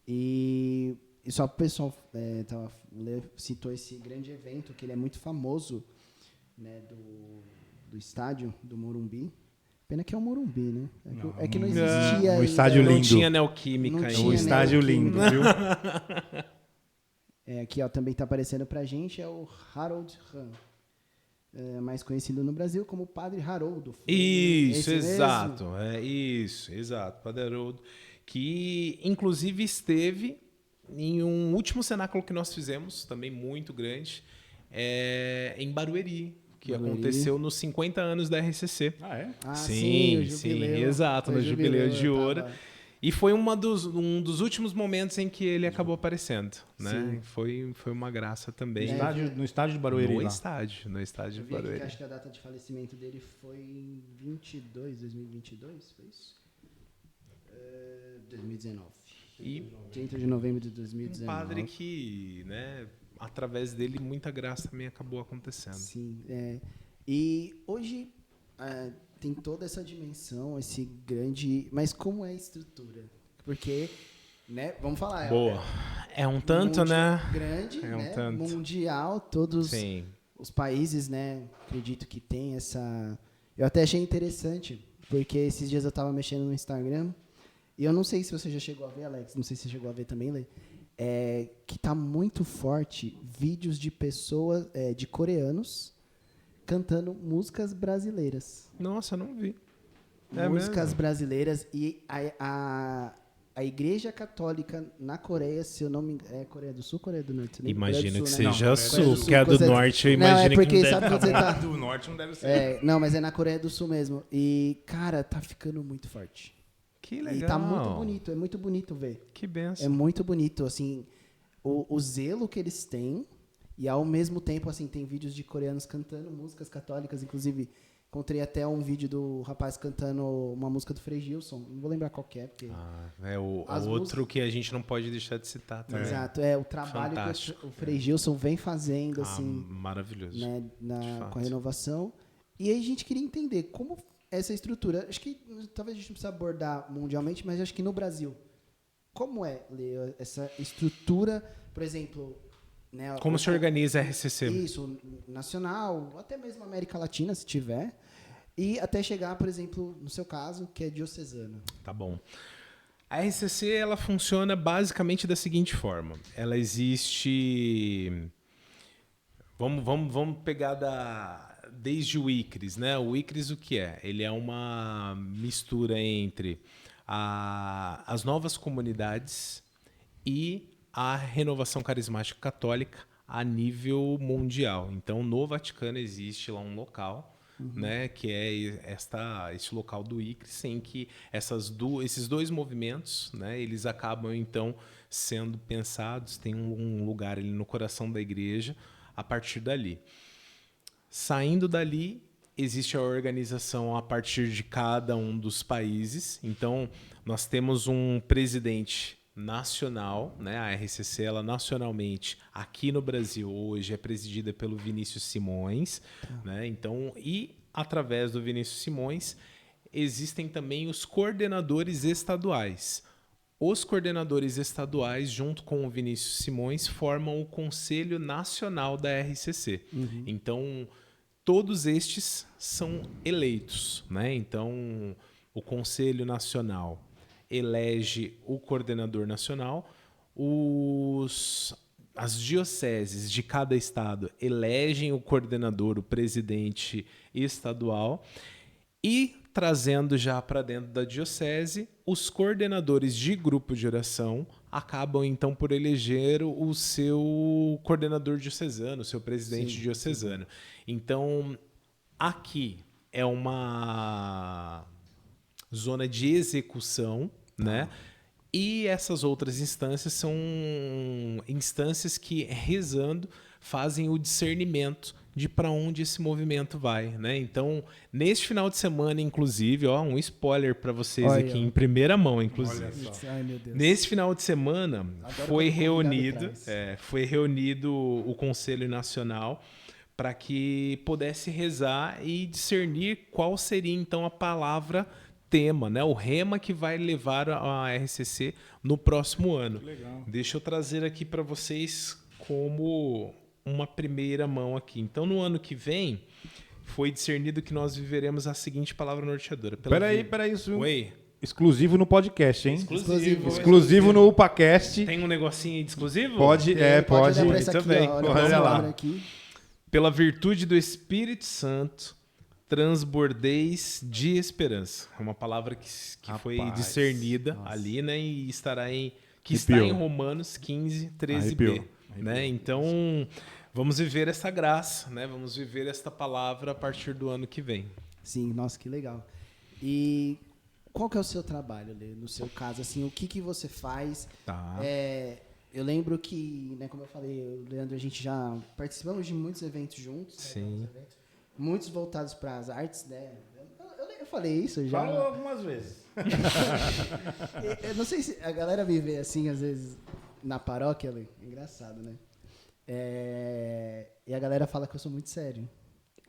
E só para o pessoal, citou esse grande evento, que ele é muito famoso, né, do estádio do Morumbi. Pena que é o Morumbi, né? É que não existia o ainda. estádio Não lindo. tinha neoquímica Não ainda. tinha O estádio lindo, viu? Aqui, ó, também está aparecendo pra gente, é o Harold Hahn. Mais conhecido no Brasil como Padre Haroldo. Isso, Esse mesmo? exato. Exato. Padre Haroldo, que inclusive esteve em um último cenáculo que nós fizemos, também muito grande, em Barueri, que aconteceu nos 50 anos da RCC. Ah, é? Ah, sim, o jubileu. exato, Foi no Jubileu de eu Ouro. tava- E foi um dos últimos momentos em que ele acabou aparecendo, né? Sim. Foi uma graça também. No estádio de Barueri No lá. estádio Eu de vi aqui que Barueri. acho que a data de falecimento dele foi em 2022, foi isso? 2019. E 30 de novembro de um 2019. padre que, né, através dele, muita graça também acabou acontecendo. Sim, e hoje tem toda essa dimensão, esse grande... Mas como é a estrutura? Porque, né, vamos falar... Boa. É um tanto, né? Grande, É um né? tanto. Mundial, todos Sim. os países, né? Acredito que tem essa... Eu até achei interessante, porque esses dias eu estava mexendo no Instagram, e eu não sei se você já chegou a ver, Alex, não sei se você chegou a ver também, Lê, que tá muito forte vídeos de pessoas, de coreanos, cantando músicas brasileiras. Nossa, não vi. Músicas brasileiras. E a Igreja Católica na Coreia, se eu não me engano... É Coreia do Sul ou Coreia do Norte? Imagino que né? seja Não, Sul, Sul, que é do você- Norte, eu Não, é imagino porque que não sabe deve quando você tá... Do norte não deve ser. Não, mas é na Coreia do Sul mesmo. E, cara, tá ficando muito forte. Que legal. E tá muito bonito, é muito bonito ver. Que benção. É muito bonito, assim, o zelo que eles têm, e ao mesmo tempo, assim, tem vídeos de coreanos cantando músicas católicas, inclusive, encontrei até um vídeo do rapaz cantando uma música do Frei Gilson, não vou lembrar qual que é, porque... O As outro que a gente não pode deixar de citar também. Exato, o trabalho Fantástico. que o Frei Gilson vem fazendo, assim, Maravilhoso. né, fato. com a renovação. E aí a gente queria entender como essa estrutura, acho que talvez a gente não precisa abordar mundialmente, mas acho que no Brasil, como é, Leo, essa estrutura, por exemplo... Né, Como se organiza a RCC? Isso, nacional, até mesmo América Latina, se tiver. E até chegar, por exemplo, no seu caso, que é diocesana. Tá bom. A RCC ela funciona basicamente da seguinte forma. Ela existe... Vamos pegar desde o ICRIS, né? O ICRIS o que é? Ele é uma mistura entre as novas comunidades e a renovação carismática católica a nível mundial. Então, no Vaticano existe lá um local, né, que é esse local do ICRIS, em que esses dois movimentos, né, eles acabam então sendo pensados, tem um lugar ali no coração da igreja a partir dali. Saindo dali, existe a organização a partir de cada um dos países. Então, nós temos um presidente nacional, né? A RCC, ela nacionalmente, aqui no Brasil, hoje é presidida pelo Vinícius Simões, né? Então, e através do Vinícius Simões, existem também os coordenadores estaduais. Os coordenadores estaduais, junto com o Vinícius Simões, formam o Conselho Nacional da RCC. Então, todos estes são eleitos, né? Então, o Conselho Nacional elege o coordenador nacional, as dioceses de cada estado elegem o coordenador, o presidente estadual, e trazendo já para dentro da diocese, os coordenadores de grupo de oração acabam então por eleger o seu coordenador diocesano, o seu presidente diocesano. Então, aqui é uma zona de execução, né? E essas outras instâncias são instâncias que, rezando, fazem o discernimento de para onde esse movimento vai, né? Então, neste final de semana, inclusive, um spoiler para vocês aqui em primeira mão, inclusive. Ai, meu Deus. Nesse final de semana foi reunido o Conselho Nacional para que pudesse rezar e discernir qual seria então a palavra tema, né? O rema que vai levar a RCC no próximo ano. Legal. Deixa eu trazer aqui para vocês como uma primeira mão aqui. Então, no ano que vem, foi discernido que nós viveremos a seguinte palavra norteadora. Peraí, isso Oi. exclusivo no podcast, hein? Exclusivo. Exclusivo no UpaCast. Tem um negocinho aí de exclusivo? Pode. Olhar pra essa Muito aqui, bem. ó, olha Olha pra essa lá. palavra aqui. Pela virtude do Espírito Santo, transbordeis de esperança. É uma palavra que foi Rapaz, discernida nossa. ali, né? E está Arrepiou. em Romanos 15, 13b. Arrepiou. Né? Então, vamos viver essa graça, né? Vamos viver esta palavra a partir do ano que vem. Sim, nossa, que legal. E qual que é o seu trabalho, Lê? No seu caso, assim, o que você faz? Tá. Eu lembro que, né, como eu falei, o Leandro, a gente já participamos de muitos eventos juntos. Sim. Né, muitos eventos, muitos voltados para as artes, né? Eu falei isso já. Falou algumas vezes. Eu não sei se a galera me vê assim, às vezes, na paróquia, Lê. É engraçado, né? E a galera fala que eu sou muito sério.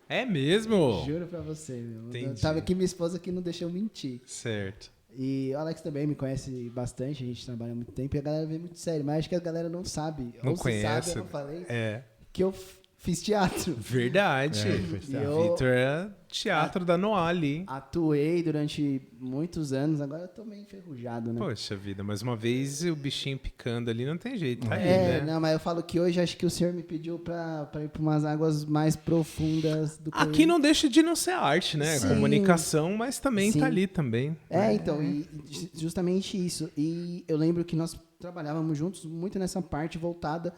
É mesmo? Juro pra você, meu. Eu Entendi. tava aqui, minha esposa que não deixou eu mentir. Certo. E o Alex também me conhece bastante, a gente trabalha há muito tempo e a galera vê muito sério, mas acho que a galera não sabe. Não ou se conhece. sabe, eu não falei, É. que eu fiz teatro. Verdade. E eu Vitor é teatro da Noa ali. atuei durante muitos anos, agora eu tô meio enferrujado, né? Poxa vida, mais uma vez o bichinho picando ali, não tem jeito. Tá aí, né? Não, mas eu falo que hoje acho que o senhor me pediu pra ir pra umas águas mais profundas do que Aqui não deixa de não ser arte, né? Sim. Comunicação, mas também Sim. tá ali também. Então, e justamente isso. E eu lembro que nós trabalhávamos juntos muito nessa parte voltada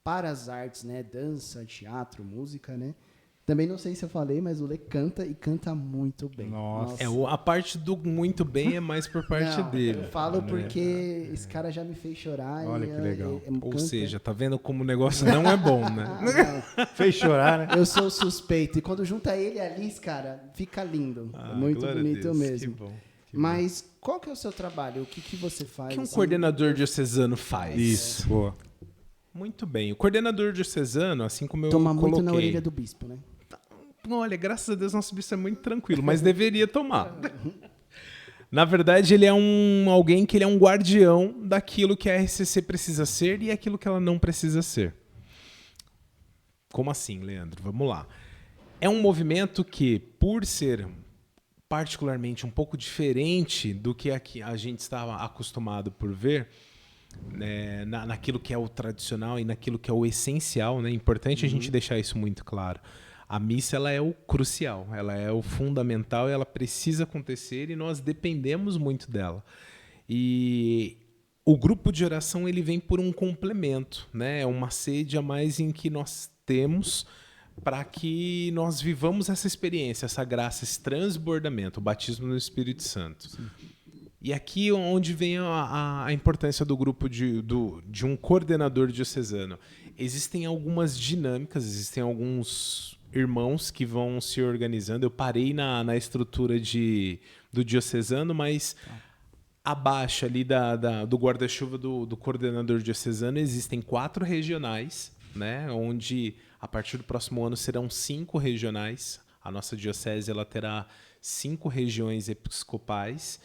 para as artes, né? Dança, teatro, música, né? Também não sei se eu falei, mas o Lê canta e canta muito bem. Nossa. A parte do muito bem é mais por parte Não, dele. Eu falo porque esse cara já me fez chorar. Olha que legal. Ou seja, tá vendo como o negócio não é bom, né? Fez chorar, né? Eu sou suspeito. E quando junta ele e a Liz, cara, fica lindo. Muito glória a bonito Deus, mesmo. Que bom. Mas qual que é o seu trabalho? O que você faz? O que um assim? coordenador diocesano faz? Isso. Boa. Muito bem. O coordenador diocesano, assim como eu Toma coloquei... muito na orelha do bispo, né? Olha, graças a Deus nosso bispo é muito tranquilo, mas deveria tomar. Na verdade, ele é alguém que ele é um guardião daquilo que a RCC precisa ser e aquilo que ela não precisa ser. Como assim, Leandro? Vamos lá. É um movimento que, por ser particularmente um pouco diferente do que a gente estava acostumado por ver, né, naquilo que é o tradicional e naquilo que é o essencial, né? É importante a gente deixar isso muito claro. A missa ela é o crucial, ela é o fundamental e ela precisa acontecer e nós dependemos muito dela. E o grupo de oração ele vem por um complemento, né? É uma sede a mais em que nós temos para que nós vivamos essa experiência, essa graça, esse transbordamento, o batismo no Espírito Santo. Sim. E aqui onde vem a importância do grupo de um coordenador diocesano. Existem algumas dinâmicas, existem alguns irmãos que vão se organizando. Eu parei na estrutura do diocesano, mas abaixo ali do guarda-chuva do coordenador diocesano existem 4 regionais, né, onde a partir do próximo ano serão 5 regionais. A nossa diocese ela terá 5 regiões episcopais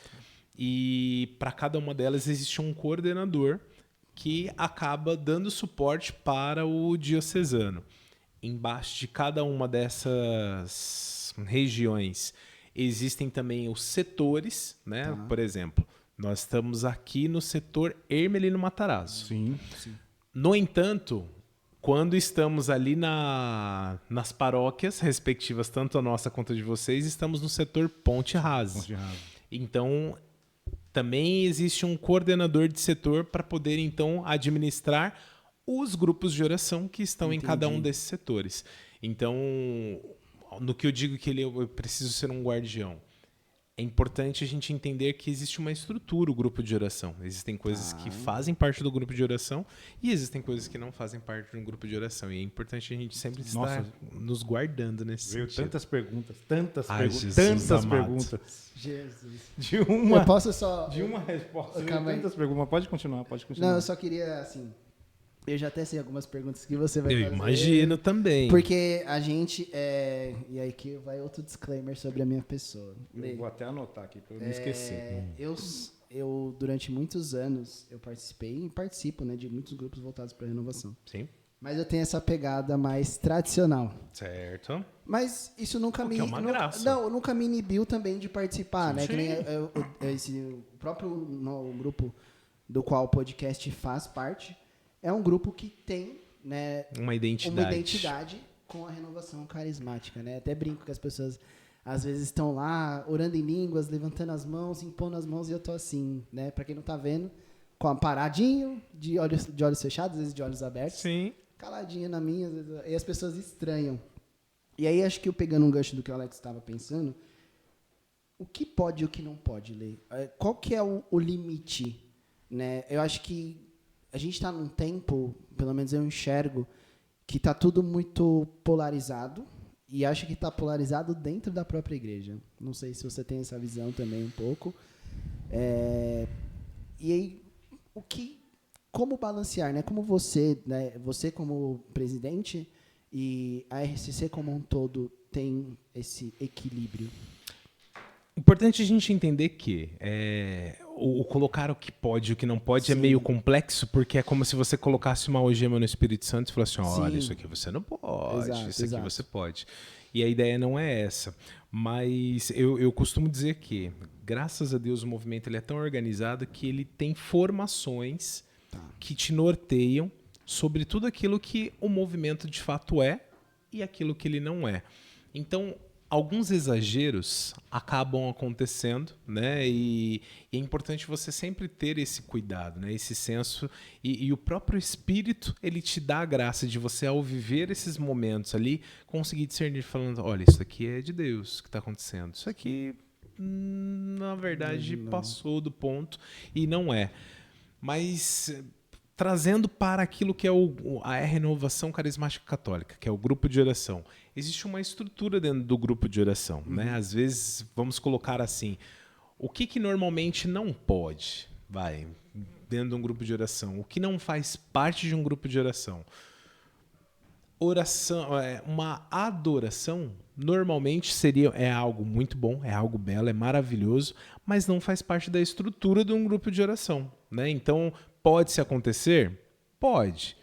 e para cada uma delas existe um coordenador que acaba dando suporte para o diocesano. embaixo de cada uma dessas regiões existem também os setores, né? Tá. Por exemplo, nós estamos aqui no setor Hermelino Matarazzo. Sim. No entanto, quando estamos ali nas paróquias respectivas, tanto a nossa quanto a de vocês, estamos no setor Ponte Rasa. Ponte Rasa. Então, também existe um coordenador de setor para poder, então, administrar os grupos de oração que estão em cada um desses setores. Então, no que eu digo que eu preciso ser um guardião, é importante a gente entender que existe uma estrutura, o grupo de oração. Existem coisas que fazem parte do grupo de oração e existem coisas que não fazem parte de um grupo de oração. E é importante a gente sempre estar nos guardando nesse Veio sentido. tantas perguntas, Ai, Jesus tantas amado. perguntas. Jesus. De uma, Eu posso só... de uma resposta. Veio Calma aí. tantas perguntas. Mas pode continuar. Não, eu só queria, assim... Eu já até sei algumas perguntas que você vai Eu fazer. imagino também. Porque a gente... E aí que vai outro disclaimer sobre a minha pessoa. Eu vou até anotar aqui para eu não esquecer. Eu, durante muitos anos, eu participei e participo, né, de muitos grupos voltados para a renovação. Sim. Mas eu tenho essa pegada mais tradicional. Certo. Mas isso nunca me... que é uma graça. Não, nunca me inibiu também de participar, né? Sim. Que nem o próprio grupo do qual o podcast faz parte é um grupo que tem, né, Uma identidade. uma identidade com a renovação carismática, né? Até brinco que as pessoas às vezes estão lá orando em línguas, levantando as mãos, impondo as mãos e eu tô assim, né? Para quem não tá vendo, com a paradinho, de olhos fechados, às vezes de olhos abertos, Sim. caladinho na minha, às vezes, e as pessoas estranham. E aí acho que eu pegando um gancho do que o Alex estava pensando, o que pode e o que não pode, Lê? Qual que é o limite, né? Eu acho que a gente está num tempo, pelo menos eu enxergo, que está tudo muito polarizado e acho que está polarizado dentro da própria igreja. Não sei se você tem essa visão também um pouco. E aí, como balancear, né? Como você, né? Você como presidente e a RCC como um todo tem esse equilíbrio? Importante a gente entender que o colocar o que pode e o que não pode é meio complexo, porque é como se você colocasse uma algema no Espírito Santo e falasse, olha, Sim. isso aqui você não pode, Exato, isso aqui exato. você pode. E a ideia não é essa. Mas eu costumo dizer que, graças a Deus, o movimento ele é tão organizado que ele tem formações que te norteiam sobre tudo aquilo que o movimento de fato é e aquilo que ele não é. Então, alguns exageros acabam acontecendo, né? E é importante você sempre ter esse cuidado, né? Esse senso e o próprio Espírito ele te dá a graça de você ao viver esses momentos ali conseguir discernir falando, olha, isso aqui é de Deus que está acontecendo, isso aqui na verdade passou do ponto e não é. Mas trazendo para aquilo que é a renovação carismática católica, que é o grupo de oração. Existe uma estrutura dentro do grupo de oração, né? Às vezes, vamos colocar assim, o que normalmente não pode, dentro de um grupo de oração? O que não faz parte de um grupo de oração? Oração, uma adoração, normalmente é algo muito bom, é algo belo, é maravilhoso, mas não faz parte da estrutura de um grupo de oração, né? Então, pode-se acontecer? Pode.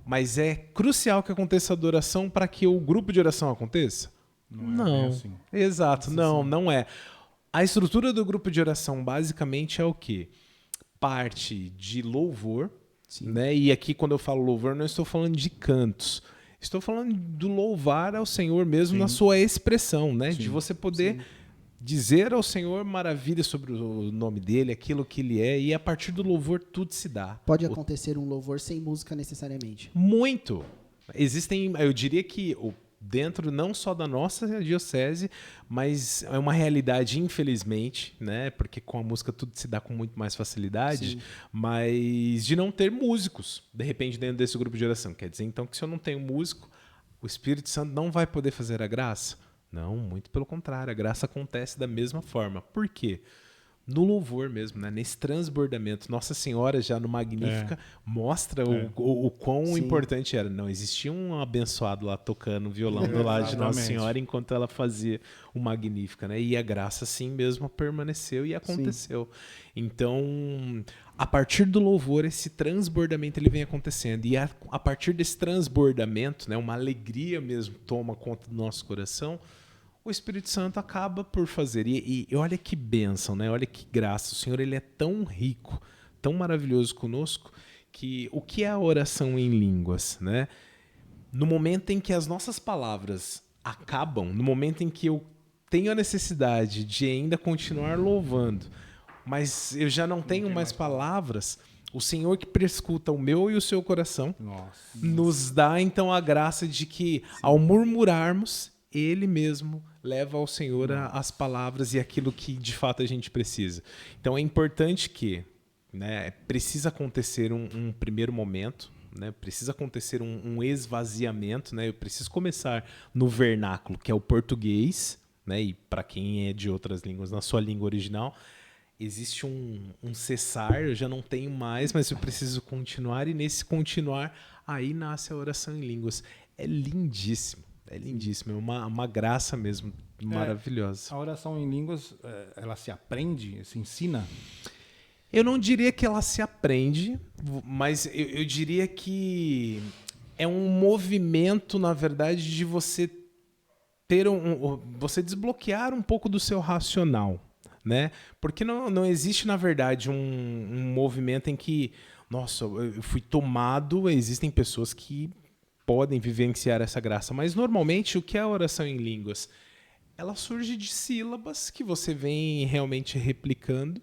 Mas é crucial que aconteça a adoração para que o grupo de oração aconteça? Não. É assim. Exato, não é. A estrutura do grupo de oração basicamente é o quê? Parte de louvor, né? E aqui quando eu falo louvor, não estou falando de cantos. Estou falando do louvar ao Senhor mesmo na sua expressão, né? De você poder dizer ao Senhor maravilhas sobre o nome dele, aquilo que ele é, e a partir do louvor tudo se dá. Pode acontecer um louvor sem música necessariamente. Muito. Existem, eu diria que dentro não só da nossa diocese, mas é uma realidade, infelizmente, né? Porque com a música tudo se dá com muito mais facilidade, mas de não ter músicos, de repente, dentro desse grupo de oração. Quer dizer, então, que se eu não tenho músico, o Espírito Santo não vai poder fazer a graça? Não, muito pelo contrário, a graça acontece da mesma forma. Por quê? no louvor mesmo, né? Nesse transbordamento. Nossa Senhora já no Magnífica mostra o quão Sim. importante era. Não existia um abençoado lá tocando violão do lado de Nossa Exatamente. Senhora enquanto ela fazia o Magnífica, né? E a graça assim mesmo permaneceu e aconteceu. Então, a partir do louvor, esse transbordamento ele vem acontecendo. E a partir desse transbordamento, né, uma alegria mesmo toma conta do nosso coração, o Espírito Santo acaba por fazer. E olha que bênção, né? Olha que graça. O Senhor ele é tão rico, tão maravilhoso conosco, que o que é a oração em línguas, né? No momento em que as nossas palavras acabam, no momento em que eu tenho a necessidade de ainda continuar louvando, mas eu já não tenho mais palavras, o Senhor que prescuta o meu e o seu coração nos dá então a graça de que, ao murmurarmos, Ele mesmo leva ao Senhor as palavras e aquilo que de fato a gente precisa. Então é importante que, né, precisa acontecer um primeiro momento, né, precisa acontecer um esvaziamento, né, eu preciso começar no vernáculo, que é o português, né, e para quem é de outras línguas, na sua língua original, existe um cessar, eu já não tenho mais, mas eu preciso continuar, e nesse continuar, aí nasce a oração em línguas. É lindíssimo, é uma graça mesmo, maravilhosa. A oração em línguas, ela se aprende, se ensina? Eu não diria que ela se aprende, mas eu diria que é um movimento, na verdade, de você ter você desbloquear um pouco do seu racional, né? Porque não existe, na verdade, um movimento em que, nossa, eu fui tomado. Existem pessoas que podem vivenciar essa graça, mas normalmente o que é a oração em línguas? Ela surge de sílabas que você vem realmente replicando,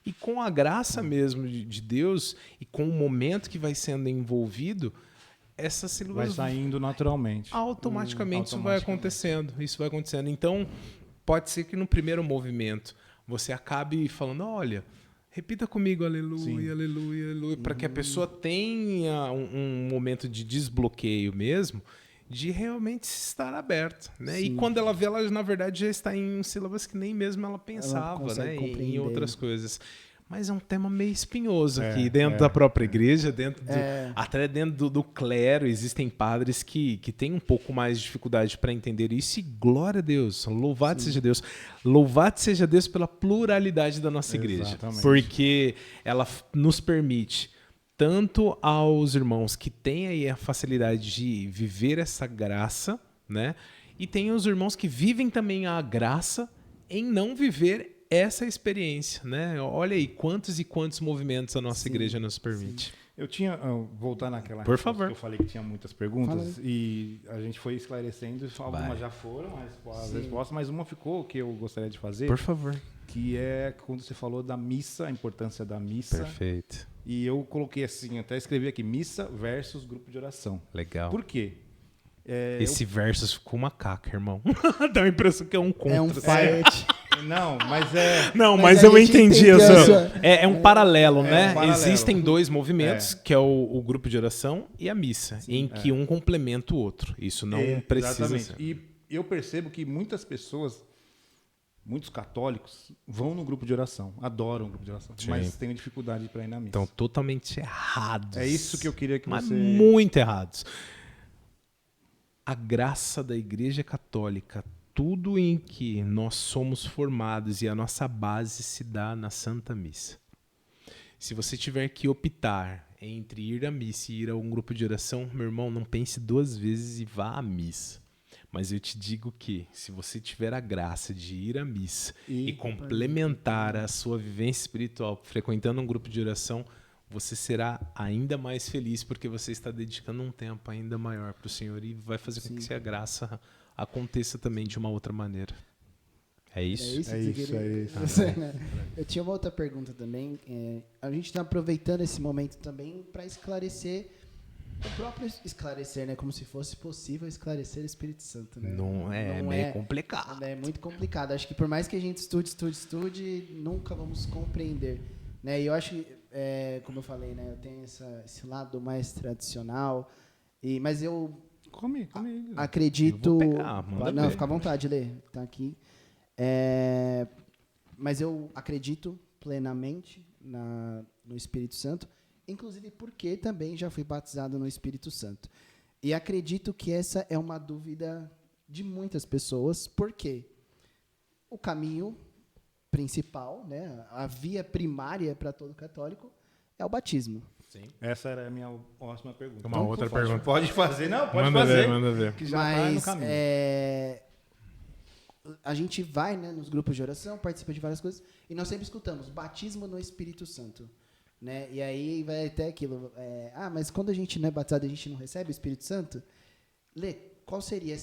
e com a graça mesmo de Deus e com o momento que vai sendo envolvido, essas sílabas vai saindo naturalmente. Automaticamente isso vai acontecendo. Então, pode ser que no primeiro movimento você acabe falando, olha, repita comigo, aleluia, Sim. aleluia, aleluia, para que a pessoa tenha um momento de desbloqueio mesmo, de realmente estar aberta, né? E quando ela vê, ela na verdade já está em sílabas que nem mesmo ela pensava, né? Em outras coisas. Mas é um tema meio espinhoso aqui, dentro da própria igreja, até dentro do clero, existem padres que têm um pouco mais de dificuldade para entender isso, e glória a Deus, louvado seja Deus. Louvado seja Deus pela pluralidade da nossa igreja. Exatamente. Porque ela nos permite, tanto aos irmãos que têm aí a facilidade de viver essa graça, né? E tem os irmãos que vivem também a graça em não viver essa experiência, né? Olha aí quantos e quantos movimentos a nossa igreja nos permite. Eu tinha, voltar naquela Por resposta favor. que eu falei que tinha muitas perguntas, e a gente foi esclarecendo, algumas já foram as respostas, mas uma ficou que eu gostaria de fazer, Por favor. que é quando você falou da missa, a importância da missa. Perfeito. E eu coloquei assim, até escrevi aqui, missa versus grupo de oração. Legal. Por quê? Esse versus ficou uma caca, irmão. Dá a impressão que é um contra. É um fight. Não, mas é... Não, Mas mas a eu gente entendi. entendeu Essa... essa- É um paralelo, né? um paralelo. Existem dois movimentos, que é o grupo de oração e a missa, em que um complementa o outro. Isso não precisa Exatamente. ser. E eu percebo que muitas pessoas, muitos católicos, vão no grupo de oração, adoram o grupo de oração, Sim. mas têm dificuldade para ir na missa. Estão totalmente errados. É isso que eu queria que Mas você... muito errados. A graça da Igreja Católica, tudo em que nós somos formados e a nossa base se dá na Santa Missa. Se você tiver que optar entre ir à missa e ir a um grupo de oração, meu irmão, não pense duas vezes e vá à missa. Mas eu te digo que, se você tiver a graça de ir à missa e complementar a sua vivência espiritual frequentando um grupo de oração, você será ainda mais feliz, porque você está dedicando um tempo ainda maior para o Senhor e vai fazer com que a graça aconteça também de uma outra maneira. É isso? É isso. Eu tinha uma outra pergunta também. A gente está aproveitando esse momento também para esclarecer, o próprio esclarecer, né? Como se fosse possível esclarecer o Espírito Santo. Né? Não é meio complicado. É muito complicado. Acho que por mais que a gente estude, nunca vamos compreender. Né? E eu acho que, como eu falei, né? Eu tenho esse lado mais tradicional, mas eu Come. acredito... Eu vou pegar, manda não, ver. fica à vontade, Lê. Tá aqui. Mas eu acredito plenamente no Espírito Santo, inclusive porque também já fui batizado no Espírito Santo. E acredito que essa é uma dúvida de muitas pessoas, porque o caminho principal, né, a via primária para todo católico é o batismo. Sim. Essa era a minha próxima pergunta. Uma outra pergunta. Pode fazer, não, pode Manda fazer. ver, manda ver. Que já tá no Mas caminho. a gente vai, né, nos grupos de oração, participa de várias coisas, e nós sempre escutamos batismo no Espírito Santo. Né? E aí vai até aquilo, mas quando a gente não é batizado, a gente não recebe o Espírito Santo? Lê, qual seria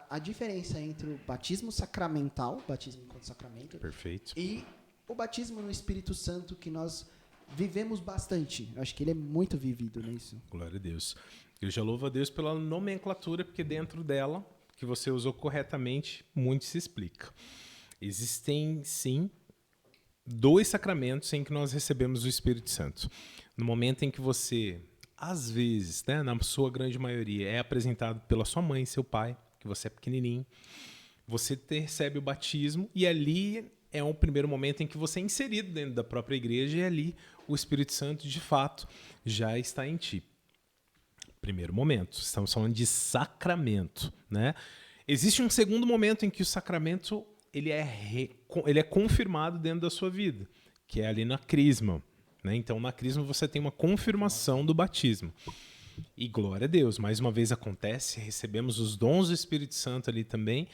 a diferença entre o batismo sacramental, batismo enquanto sacramento, Perfeito. e o batismo no Espírito Santo, que nós vivemos bastante? Eu acho que ele é muito vivido nisso. Glória a Deus. Eu já louvo a Deus pela nomenclatura, porque dentro dela, que você usou corretamente, muito se explica. Existem, sim, 2 sacramentos em que nós recebemos o Espírito Santo. No momento em que você, às vezes, né, na sua grande maioria, é apresentado pela sua mãe e seu pai, que você é pequenininho, você recebe o batismo e ali é o primeiro momento em que você é inserido dentro da própria igreja e ali o Espírito Santo, de fato, já está em ti. Primeiro momento. Estamos falando de sacramento, né? Existe um segundo momento em que o sacramento ele é confirmado dentro da sua vida, que é ali na crisma, né? Então, na crisma você tem uma confirmação do batismo. E glória a Deus, mais uma vez acontece, recebemos os dons do Espírito Santo ali também.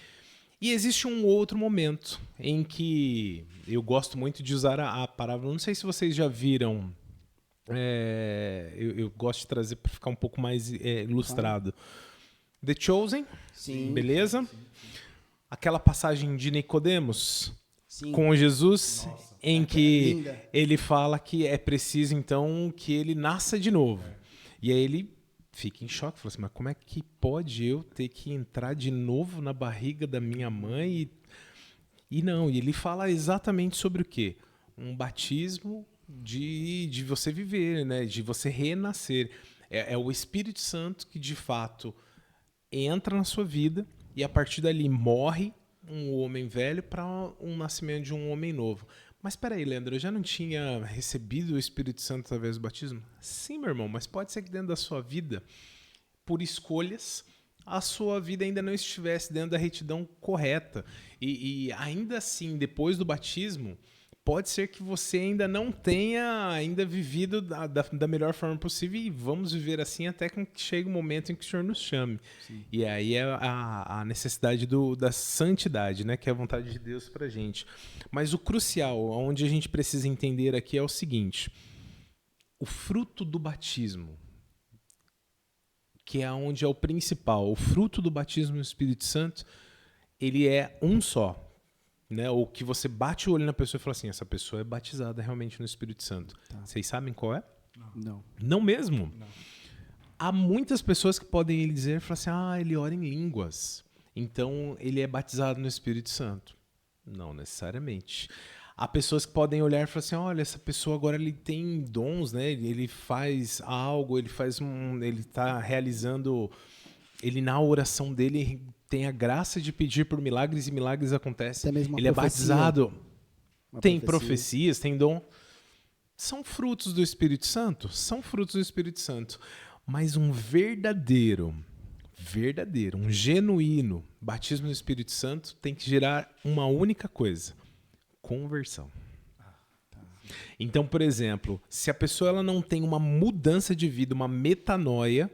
E existe um outro momento em que eu gosto muito de usar a palavra, não sei se vocês já viram, eu gosto de trazer para ficar um pouco mais ilustrado. The Chosen, Sim. beleza? Aquela passagem de Nicodemos Sim. com Jesus, em que linda. ele fala que é preciso, então, que ele nasça de novo. E aí ele fica em choque, fala assim, mas como é que pode eu ter que entrar de novo na barriga da minha mãe? E não, e ele fala exatamente sobre o quê? Um batismo de você viver, né? De você renascer. É o Espírito Santo que, de fato, entra na sua vida e, a partir dali, morre um homem velho para um nascimento de um homem novo. Mas espera aí, Leandro, eu já não tinha recebido o Espírito Santo através do batismo? Sim, meu irmão, mas pode ser que dentro da sua vida, por escolhas, a sua vida ainda não estivesse dentro da retidão correta. E ainda assim, depois do batismo, pode ser que você ainda não tenha ainda vivido da melhor forma possível e vamos viver assim até que chegue o momento em que o Senhor nos chame. Sim. E aí é a necessidade da santidade, né, que é a vontade de Deus pra gente. Mas o crucial, onde a gente precisa entender aqui é o seguinte: o fruto do batismo, que é onde é o principal, o fruto do batismo no Espírito Santo, ele é um só. Né, ou que você bate o olho na pessoa e fala assim, essa pessoa é batizada realmente no Espírito Santo. Tá. Vocês sabem qual é? Não. Não mesmo? Não. Há muitas pessoas que podem dizer, falar assim, ele ora em línguas, então ele é batizado no Espírito Santo. Não necessariamente. Há pessoas que podem olhar e falar assim, olha, essa pessoa agora ele tem dons, né? Ele faz algo, ele está realizando, ele na oração dele tem a graça de pedir por milagres e milagres acontecem. Ele é batizado, tem profecias, tem dom. São frutos do Espírito Santo? São frutos do Espírito Santo. Mas um verdadeiro, um genuíno batismo no Espírito Santo tem que gerar uma única coisa: conversão. Então, por exemplo, se a pessoa ela não tem uma mudança de vida, uma metanoia,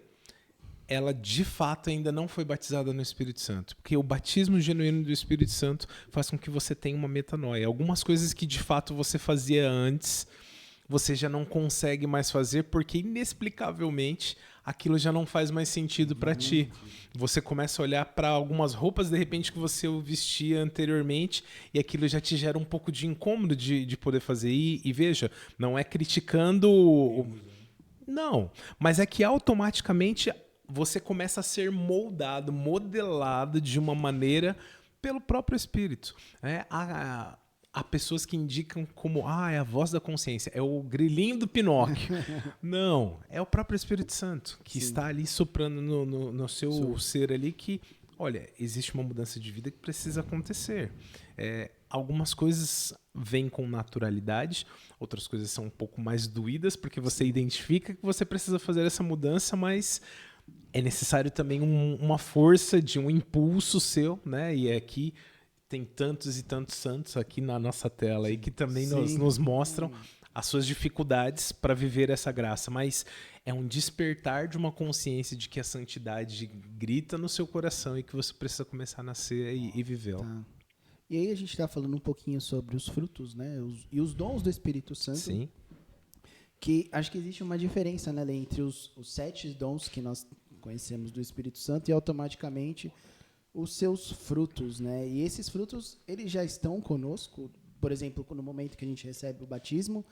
ela de fato ainda não foi batizada no Espírito Santo. Porque o batismo genuíno do Espírito Santo faz com que você tenha uma metanoia. Algumas coisas que de fato você fazia antes, você já não consegue mais fazer porque inexplicavelmente aquilo já não faz mais sentido para ti. Você começa a olhar para algumas roupas de repente que você vestia anteriormente e aquilo já te gera um pouco de incômodo de poder fazer. E veja, não é criticando... Não, mas é que automaticamente você começa a ser moldado, modelado de uma maneira pelo próprio Espírito. Há pessoas que indicam como, é a voz da consciência, é o grilinho do Pinóquio. Não, é o próprio Espírito Santo que está ali soprando no seu ser ali que, olha, existe uma mudança de vida que precisa acontecer. Algumas coisas vêm com naturalidade, outras coisas são um pouco mais doídas, porque você identifica que você precisa fazer essa mudança, mas é necessário também uma força de um impulso seu, né? E aqui tem tantos e tantos santos aqui na nossa tela aí que também nos mostram as suas dificuldades para viver essa graça, mas é um despertar de uma consciência de que a santidade grita no seu coração e que você precisa começar a nascer e vivê-la. Tá. E aí a gente está falando um pouquinho sobre os frutos, né? E os dons do Espírito Santo. Sim. Que acho que existe uma diferença, né, entre os 7 dons que nós conhecemos do Espírito Santo e automaticamente os seus frutos, né? E esses frutos, eles já estão conosco, por exemplo, no momento que a gente recebe o batismo,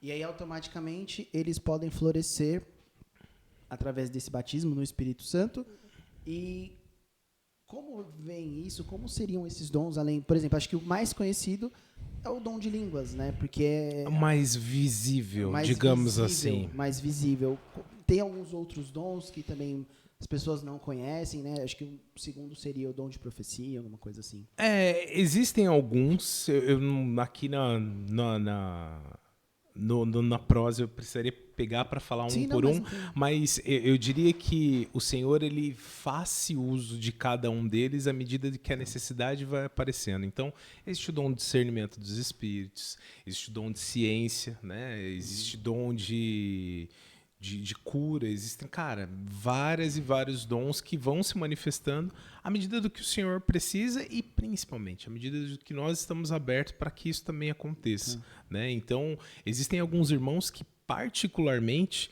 e aí automaticamente eles podem florescer através desse batismo no Espírito Santo. E como vem isso? Como seriam esses dons além, por exemplo, acho que o mais conhecido é o dom de línguas, né? Porque é mais visível, digamos assim. Mais visível. Tem alguns outros dons que também as pessoas não conhecem, né? Acho que o segundo seria o dom de profecia, alguma coisa assim. Existem alguns. Aqui na prosa eu precisaria pegar para falar por um, mas eu diria que o Senhor ele faz uso de cada um deles à medida de que a necessidade vai aparecendo. Então, existe o dom de discernimento dos espíritos, existe o dom de ciência, né? Existe o dom de cura, existem, várias e vários dons que vão se manifestando à medida do que o Senhor precisa e, principalmente, à medida do que nós estamos abertos para que isso também aconteça. Né? Então, existem alguns irmãos que, particularmente,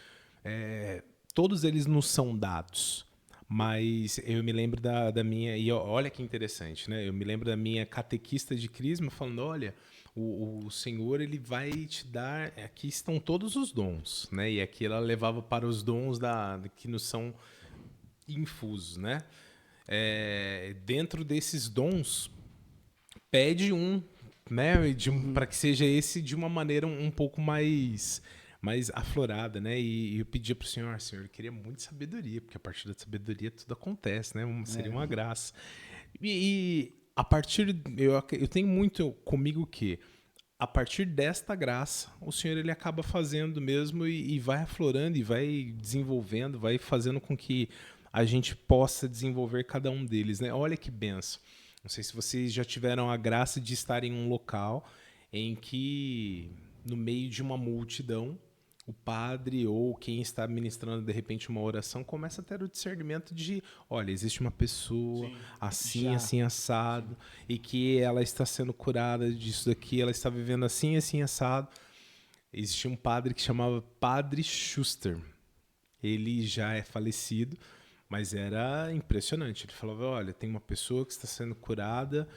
todos eles nos são dados. Mas eu me lembro da minha... E olha que interessante, né? Eu me lembro da minha catequista de crisma falando, olha... O Senhor ele vai te dar... Aqui estão todos os dons, né? E aqui ela levava para os dons que nos são infusos, né? Dentro desses dons, pede né? Para que seja esse de uma maneira um pouco mais aflorada, né? E eu pedia para o Senhor, eu queria muito sabedoria, porque a partir da sabedoria tudo acontece, né? Seria uma graça. E a partir... Eu tenho muito comigo que, a partir desta graça, o Senhor ele acaba fazendo mesmo e vai aflorando e vai desenvolvendo, vai fazendo com que a gente possa desenvolver cada um deles, né? Olha que benção. Não sei se vocês já tiveram a graça de estar em um local em que, no meio de uma multidão, o padre ou quem está ministrando, de repente, uma oração, começa a ter o discernimento de, olha, existe uma pessoa assim, assado, e que ela está sendo curada disso daqui, ela está vivendo assim, assado. Existia um padre que chamava Padre Schuster. Ele já é falecido, mas era impressionante. Ele falava, olha, tem uma pessoa que está sendo curada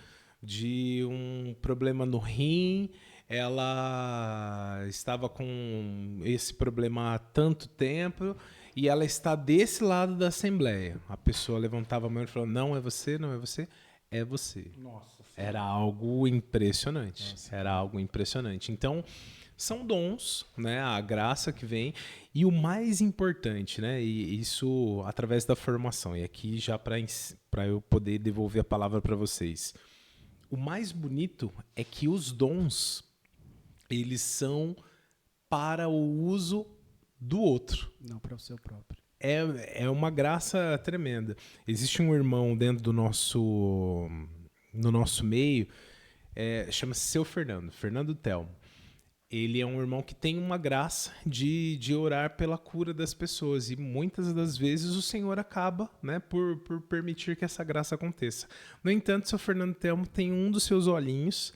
de um problema no rim, ela estava com esse problema há tanto tempo e ela está desse lado da Assembleia. A pessoa levantava a mão e falou, não é você, não é você, é você. Nossa. Era algo impressionante. Nossa. Era algo impressionante. Então, são dons, né? A graça que vem. E o mais importante, né? E isso através da formação. E aqui já para eu poder devolver a palavra para vocês. O mais bonito é que os dons, eles são para o uso do outro. Não para o seu próprio. É uma graça tremenda. Existe um irmão dentro no nosso meio, chama-se Seu Fernando Telmo. Ele é um irmão que tem uma graça de orar pela cura das pessoas. E muitas das vezes o Senhor acaba, né, por permitir que essa graça aconteça. No entanto, o Seu Fernando Telmo tem um dos seus olhinhos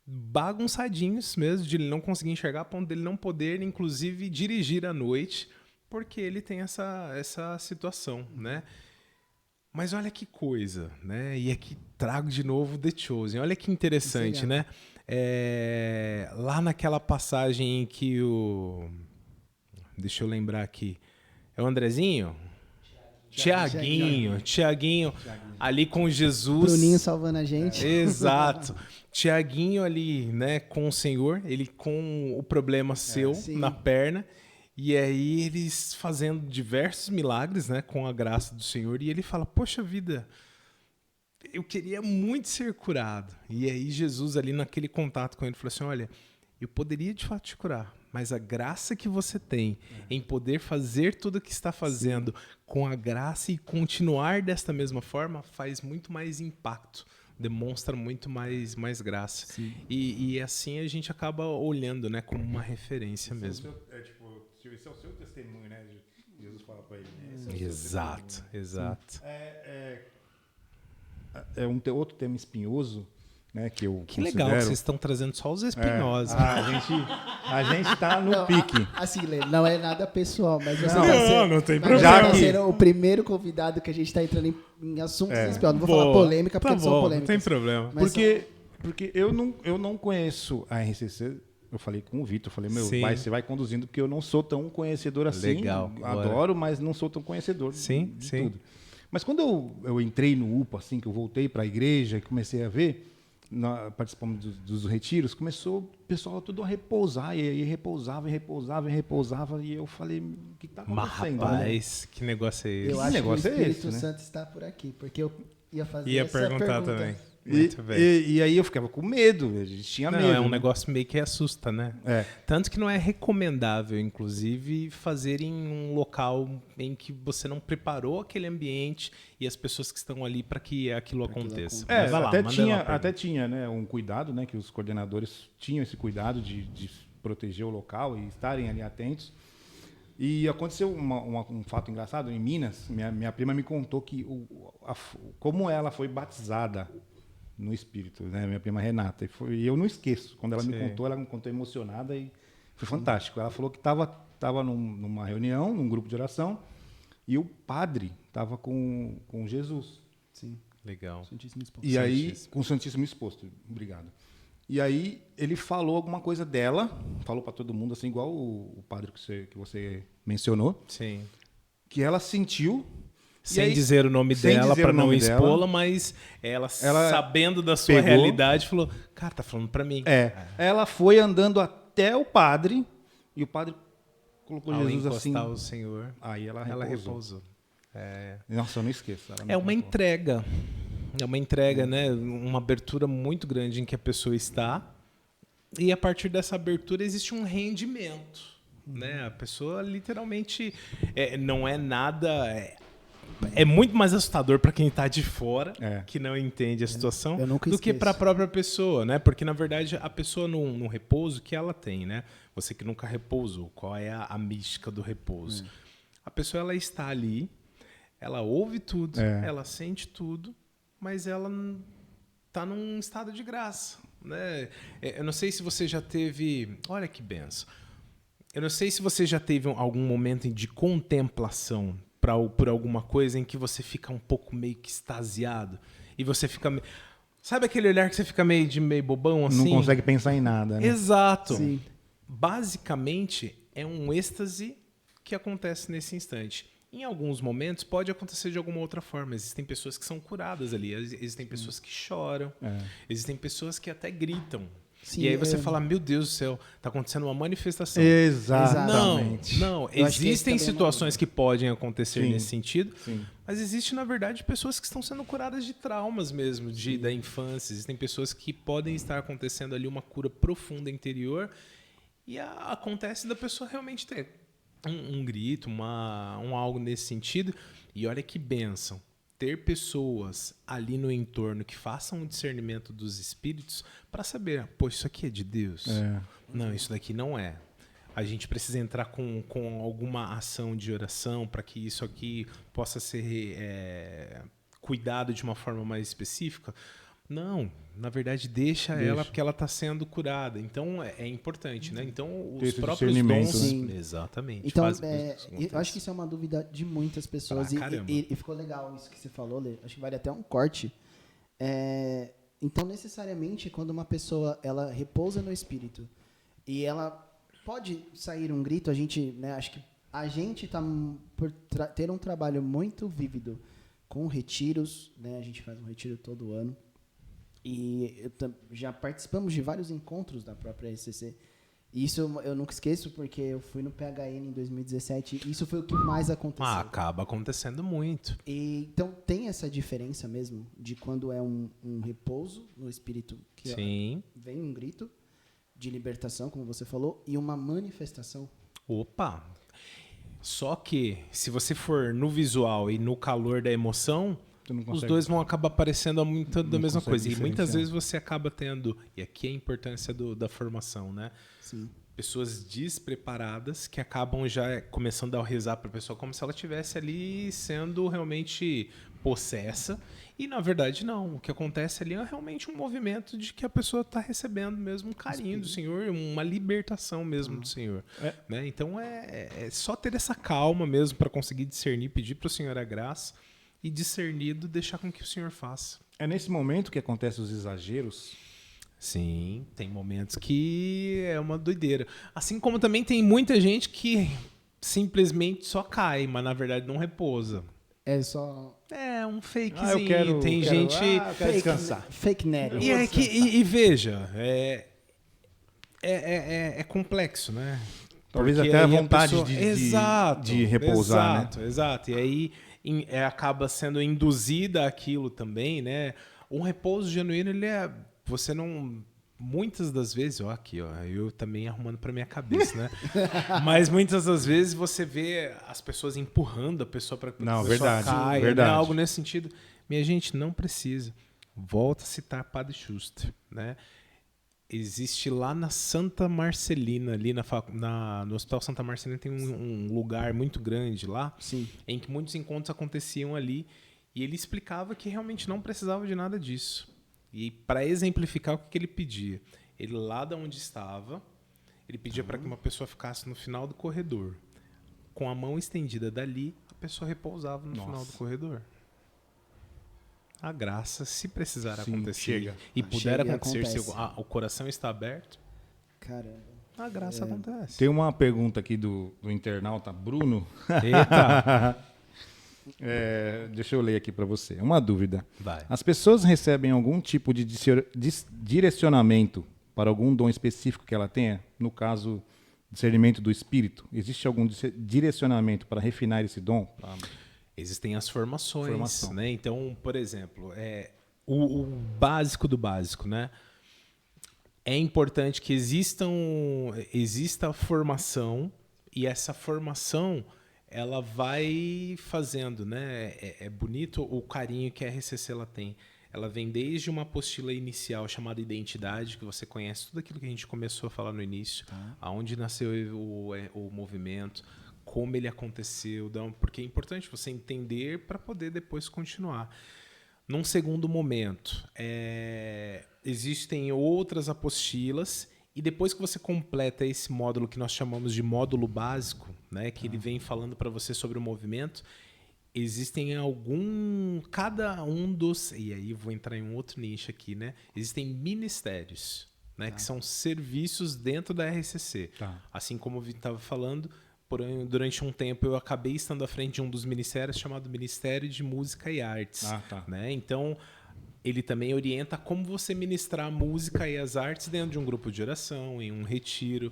bagunçadinhos mesmo, de ele não conseguir enxergar, a ponto dele não poder, inclusive, dirigir à noite, porque ele tem essa situação, né? Mas olha que coisa, né? E aqui trago de novo The Chosen. Olha que interessante, né? Lá naquela passagem em que deixa eu lembrar aqui. É o Andrezinho? Tiaguinho, ali com Jesus. Bruninho salvando a gente. Exato. Tiaguinho ali, né, com o Senhor, ele com o problema seu na perna. E aí eles fazendo diversos milagres, né, com a graça do Senhor. E ele fala, poxa vida, eu queria muito ser curado. E aí Jesus ali naquele contato com ele falou assim, olha, eu poderia de fato te curar, mas a graça que você tem em poder fazer tudo o que está fazendo com a graça e continuar desta mesma forma faz muito mais impacto, demonstra muito mais graça. E assim a gente acaba olhando, né, como uma referência mesmo. Esse é o seu testemunho, né? Jesus fala para ele, né? Exato. É outro tema espinhoso, né? Que eu Que considero. legal que vocês estão trazendo só os espinhosos. A gente tá no Não, pique. assim, Lê, não é nada pessoal, mas você não tem mas problema. você tá sendo o primeiro convidado que a gente tá entrando em assuntos espinhosos. Não vou falar polêmica, porque são polêmicas. Não tem problema. Mas Porque eu não conheço a RCC. Eu falei com o Vitor, falei, Sim. você vai conduzindo, porque eu não sou tão conhecedor assim. Legal, Adoro, mas não sou tão conhecedor Sim, de sim. tudo. Mas quando eu entrei no UPA, assim, que eu voltei para a igreja e comecei a ver, participando dos retiros, começou o pessoal tudo a repousar, e aí repousava, e eu falei, o que está Mas acontecendo? rapaz, que negócio é esse? eu acho que o negócio é Espírito esse, né? Santo está por aqui, porque eu ia fazer Ia essa perguntar pergunta. também. Muito bem. E aí eu ficava com medo, a gente tinha Não, medo. é um né? negócio meio que assusta, né? É. Tanto que não é recomendável, inclusive, fazer em um local em que você não preparou aquele ambiente e as pessoas que estão ali para que aquilo aconteça. Mas vai lá, manda uma pergunta. Até tinha, né, um cuidado, né, que os coordenadores tinham esse cuidado de proteger o local e estarem ali atentos. E aconteceu um fato engraçado em Minas. Minha prima me contou que como ela foi batizada no Espírito, né, minha prima Renata. E eu não esqueço. Quando ela me contou, ela me contou emocionada e foi fantástico. Ela falou que estava numa reunião, num grupo de oração, e o padre estava com Jesus. Sim, Legal. Santíssimo Exposto. E aí, com o Santíssimo exposto. Obrigado. E aí, ele falou alguma coisa dela, falou para todo mundo, assim, igual o padre que você mencionou, Sim. que ela sentiu. Sem dizer o nome dela para não expô-la, mas ela sabendo da sua realidade, falou, cara, tá falando para mim. Ela foi andando até o padre, e o padre colocou Ao Jesus assim. encostar o Senhor, Aí ela repousou. Nossa, eu não esqueço. É uma entrega. É uma entrega, né? Uma abertura muito grande em que a pessoa está. E a partir dessa abertura existe um rendimento. Né? A pessoa literalmente não é nada. É muito mais assustador para quem está de fora, que não entende a situação, do que para a própria pessoa, né? Porque, na verdade, a pessoa no repouso que ela tem, né? Você que nunca repousou, qual é a mística do repouso? A pessoa ela está ali, ela ouve tudo, ela sente tudo, mas ela está num estado de graça, né? Eu não sei se você já teve... Olha que benção. Eu não sei se você já teve algum momento de contemplação por alguma coisa em que você fica um pouco meio que extasiado e você fica... Sabe aquele olhar que você fica meio bobão assim? Não consegue pensar em nada, né? Exato. Sim. Basicamente, é um êxtase que acontece nesse instante. Em alguns momentos, pode acontecer de alguma outra forma. Existem pessoas que são curadas ali, existem pessoas que choram, existem pessoas que até gritam. Sim, e aí você fala, meu Deus do céu, está acontecendo uma manifestação. Exatamente. Não, existem situações que podem acontecer nesse sentido, mas existe, na verdade, pessoas que estão sendo curadas de traumas mesmo, da infância. Existem pessoas que podem estar acontecendo ali uma cura profunda interior e acontece da pessoa realmente ter um grito, um algo nesse sentido. E olha que bênção. Ter pessoas ali no entorno que façam um discernimento dos espíritos para saber, pô, isso aqui é de Deus? Não, isso daqui não é. A gente precisa entrar com alguma ação de oração para que isso aqui possa ser cuidado de uma forma mais específica? Não, na verdade deixa ela porque ela está sendo curada. Então é importante, né? Então os próprios dons, exatamente. Então eu acho que isso é uma dúvida de muitas pessoas e ficou legal isso que você falou, Lê. Acho que vale até um corte. Então necessariamente quando uma pessoa ela repousa no espírito e ela pode sair um grito, a gente, né? Acho que a gente está por ter um trabalho muito vívido com retiros, né? A gente faz um retiro todo ano. E já participamos de vários encontros da própria RCC. Isso eu nunca esqueço, porque eu fui no PHN em 2017. Isso foi o que mais aconteceu. Acaba acontecendo muito. Então, tem essa diferença mesmo de quando é um repouso no espírito, que Sim. vem um grito de libertação, como você falou, e uma manifestação. Opa! Só que, se você for no visual e no calor da emoção, os dois vão acabar parecendo muito da mesma coisa. E muitas vezes você acaba tendo, e aqui é a importância da formação, né? Sim. Pessoas despreparadas que acabam já começando a rezar para a pessoa como se ela estivesse ali sendo realmente possessa. E, na verdade, não. O que acontece ali é realmente um movimento de que a pessoa está recebendo mesmo um carinho do Senhor, uma libertação mesmo do Senhor. Né? Então, é só ter essa calma mesmo para conseguir discernir, pedir para o Senhor a graça e, discernido, deixar com que o Senhor faça. É nesse momento que acontecem os exageros? Sim, tem momentos que é uma doideira. Assim como também tem muita gente que simplesmente só cai, mas na verdade não repousa. É só... É um fakezinho. Eu quero descansar. Fake net. E veja, é complexo, né? Talvez Porque até a aí vontade pessoa- de repousar, Exato. E aí acaba sendo induzida aquilo também, né? Um repouso genuíno, você não... Muitas das vezes, eu também arrumando para minha cabeça, né? Mas muitas das vezes você vê as pessoas empurrando a pessoa para que a pessoa verdade, caia, verdade. né? Algo nesse sentido. Minha gente, não precisa. Volta a citar Padre Schuster, né? Existe lá na Santa Marcelina, ali no Hospital Santa Marcelina tem um lugar muito grande lá, Sim. em que muitos encontros aconteciam ali, e ele explicava que realmente não precisava de nada disso. E para exemplificar o que ele pedia, ele lá de onde estava, ele pedia para que uma pessoa ficasse no final do corredor. Com a mão estendida dali, a pessoa repousava no final do corredor. A graça, se precisar acontecer chega. e puder Chega e acontecer, se acontece. o coração está aberto, Caramba. a graça acontece. Tem uma pergunta aqui do internauta Bruno. Eita! Deixa eu ler aqui para você. Uma dúvida. Vai. As pessoas recebem algum tipo de direcionamento para algum dom específico que ela tenha? No caso, discernimento do espírito. Existe algum direcionamento para refinar esse dom? Existem as formações, Formação. né? Então, por exemplo, o básico do básico, né? É importante que exista a formação, e essa formação ela vai fazendo, né? É bonito o carinho que a RCC ela tem. Ela vem desde uma apostila inicial chamada Identidade, que você conhece tudo aquilo que a gente começou a falar no início, aonde nasceu o movimento, como ele aconteceu, porque é importante você entender para poder depois continuar. Num segundo momento, existem outras apostilas, e depois que você completa esse módulo que nós chamamos de módulo básico, né, que ele vem falando para você sobre o movimento, existem cada um dos... E aí eu vou entrar em um outro nicho aqui, né? Existem ministérios, né, que são serviços dentro da RCC. Assim como eu estava falando, durante um tempo eu acabei estando à frente de um dos ministérios chamado Ministério de Música e Artes. Né? Então, ele também orienta como você ministrar a música e as artes dentro de um grupo de oração, em um retiro.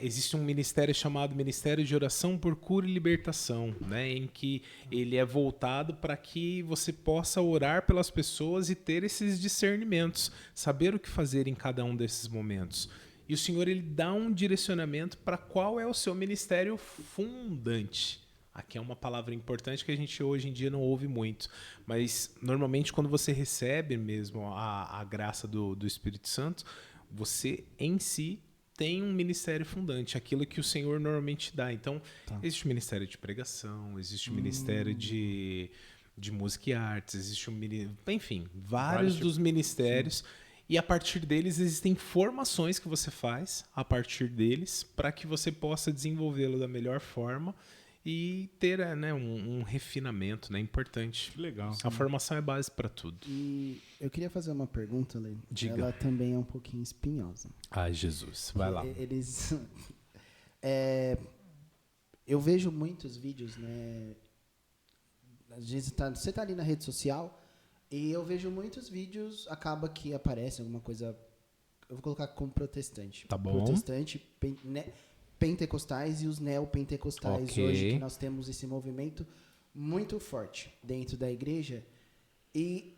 Existe um ministério chamado Ministério de Oração por Cura e Libertação, né? Em que ele é voltado para que você possa orar pelas pessoas e ter esses discernimentos, saber o que fazer em cada um desses momentos. E o Senhor ele dá um direcionamento para qual é o seu ministério fundante. Aqui é uma palavra importante que a gente hoje em dia não ouve muito. Mas, normalmente, quando você recebe mesmo a graça do Espírito Santo, você, em si, tem um ministério fundante. Aquilo que o Senhor normalmente dá. Então, existe o ministério de pregação, existe o ministério de música e artes, existe enfim, vários dos ministérios. Sim. E a partir deles existem formações que você faz a partir deles para que você possa desenvolvê-lo da melhor forma e ter um refinamento, né, importante. Que legal. A formação é base para tudo. E eu queria fazer uma pergunta, Lê. Diga. Ela também é um pouquinho espinhosa. Ai, Jesus. Vai lá. Eu vejo muitos vídeos, né? Às vezes você tá ali na rede social e eu vejo muitos vídeos, acaba que aparece alguma coisa eu vou colocar como protestante. Tá bom. Protestante, pentecostais e os neopentecostais. Ok. Hoje que nós temos esse movimento muito forte dentro da igreja. E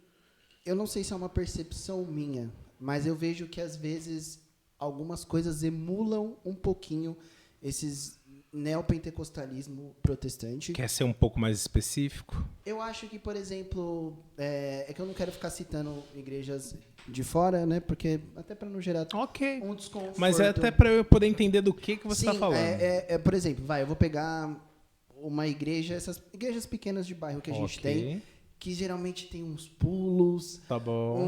eu não sei se é uma percepção minha, mas eu vejo que às vezes algumas coisas emulam um pouquinho esses neopentecostalismo protestante. Quer ser um pouco mais específico? Eu acho que, por exemplo, é que eu não quero ficar citando igrejas de fora, né? Porque até para não gerar Ok. um desconforto. Mas é até para eu poder entender do que você está Sim, falando. por exemplo, eu vou pegar uma igreja, essas igrejas pequenas de bairro que a gente tem, que geralmente tem uns pulos, Tá bom.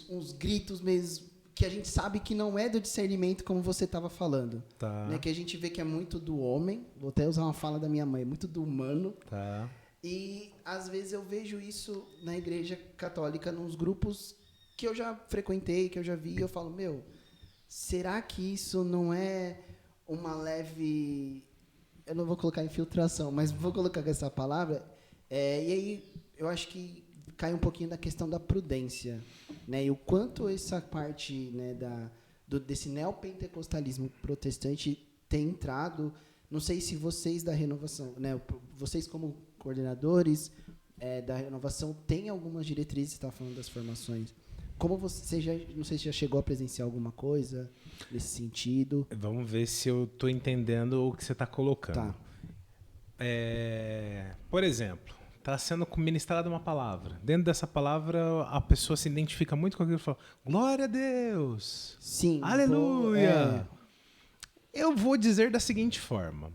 uns gritos mesmo, que a gente sabe que não é do discernimento, como você estava falando. Tá. Né? Que a gente vê que é muito do homem, vou até usar uma fala da minha mãe, muito do humano. Tá. E, às vezes, eu vejo isso na igreja católica, nos grupos que eu já frequentei, que eu já vi, e eu falo, será que isso não é uma leve... Eu não vou colocar infiltração, mas vou colocar essa palavra. E aí, eu acho que cai um pouquinho da questão da prudência, né? E o quanto essa parte, né, desse neopentecostalismo protestante tem entrado. Não sei se vocês da renovação, né, vocês como coordenadores da renovação têm algumas diretrizes, você está falando das formações. Como você não sei se já chegou a presenciar alguma coisa nesse sentido. Vamos ver se eu estou entendendo o que você está colocando. Tá. Por exemplo, está sendo ministrada uma palavra. Dentro dessa palavra, a pessoa se identifica muito com aquilo e fala, glória a Deus! Sim. Aleluia! Eu vou dizer da seguinte forma.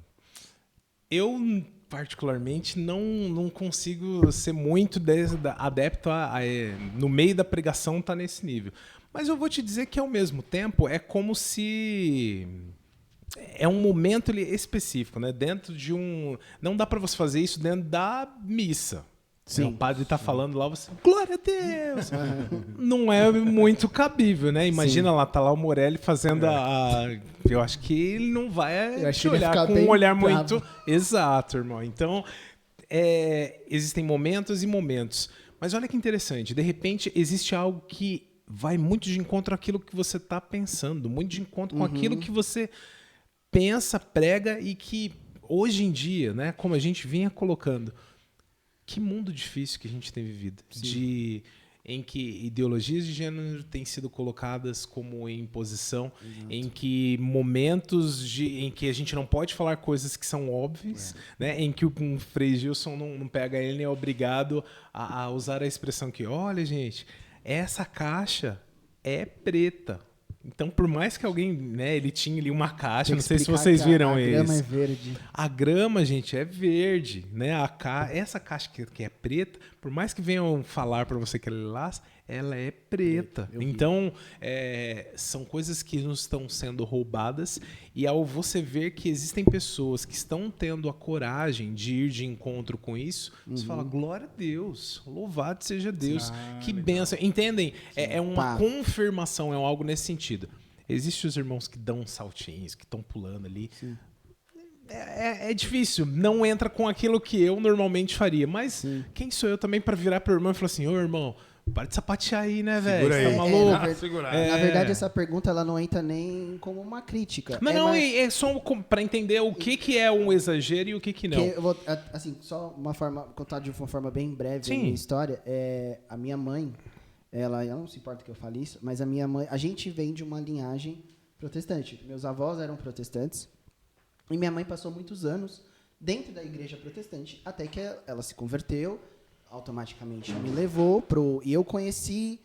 Eu, particularmente, não consigo ser muito adepto no meio da pregação estar nesse nível. Mas eu vou te dizer que, ao mesmo tempo, é como se... É um momento específico, né? Dentro de um... Não dá para você fazer isso dentro da missa. Sim. O padre está falando lá, você... Glória a Deus! Não é muito cabível, né? Imagina lá, tá lá o Morelli fazendo eu acho que ele não vai te olhar com um olhar muito... Exato, irmão. Então, existem momentos e momentos. Mas olha que interessante. De repente, existe algo que vai muito de encontro àquilo que você está pensando. Muito de encontro com aquilo que você pensa, prega e que hoje em dia, né, como a gente vinha colocando, que mundo difícil que a gente tem vivido, em que ideologias de gênero têm sido colocadas como em posição, em que momentos em que a gente não pode falar coisas que são óbvias, né, em que um Frei Gilson não pega ele e é obrigado a usar a expressão que, olha, gente, essa caixa é preta. Então, por mais que alguém, né, ele tinha ali uma caixa, não sei se vocês viram isso. A grama é verde. A grama, gente, é verde, né? Essa caixa que é preta, por mais que venham falar para você que ela é lilás, ela é preta. Então, são coisas que nos estão sendo roubadas e ao você ver que existem pessoas que estão tendo a coragem de ir de encontro com isso, você fala, glória a Deus, louvado seja Deus, que bênção. Entendem? É uma confirmação, é algo nesse sentido. Existem os irmãos que dão saltinhos, que estão pulando ali. Sim. É difícil, não entra com aquilo que eu normalmente faria. Mas quem sou eu também para virar para o irmão e falar assim, ô irmão, para de sapatear aí, né, velho? Você tá maluco? Na verdade, essa pergunta ela não entra nem como uma crítica. É só para entender o que é um exagero e o que não. Eu vou, assim, só contar de uma forma bem breve a minha história. A minha mãe, ela não se importa que eu fale isso, mas a minha mãe, a gente vem de uma linhagem protestante. Meus avós eram protestantes e minha mãe passou muitos anos dentro da igreja protestante até que ela se converteu. Automaticamente me levou e eu conheci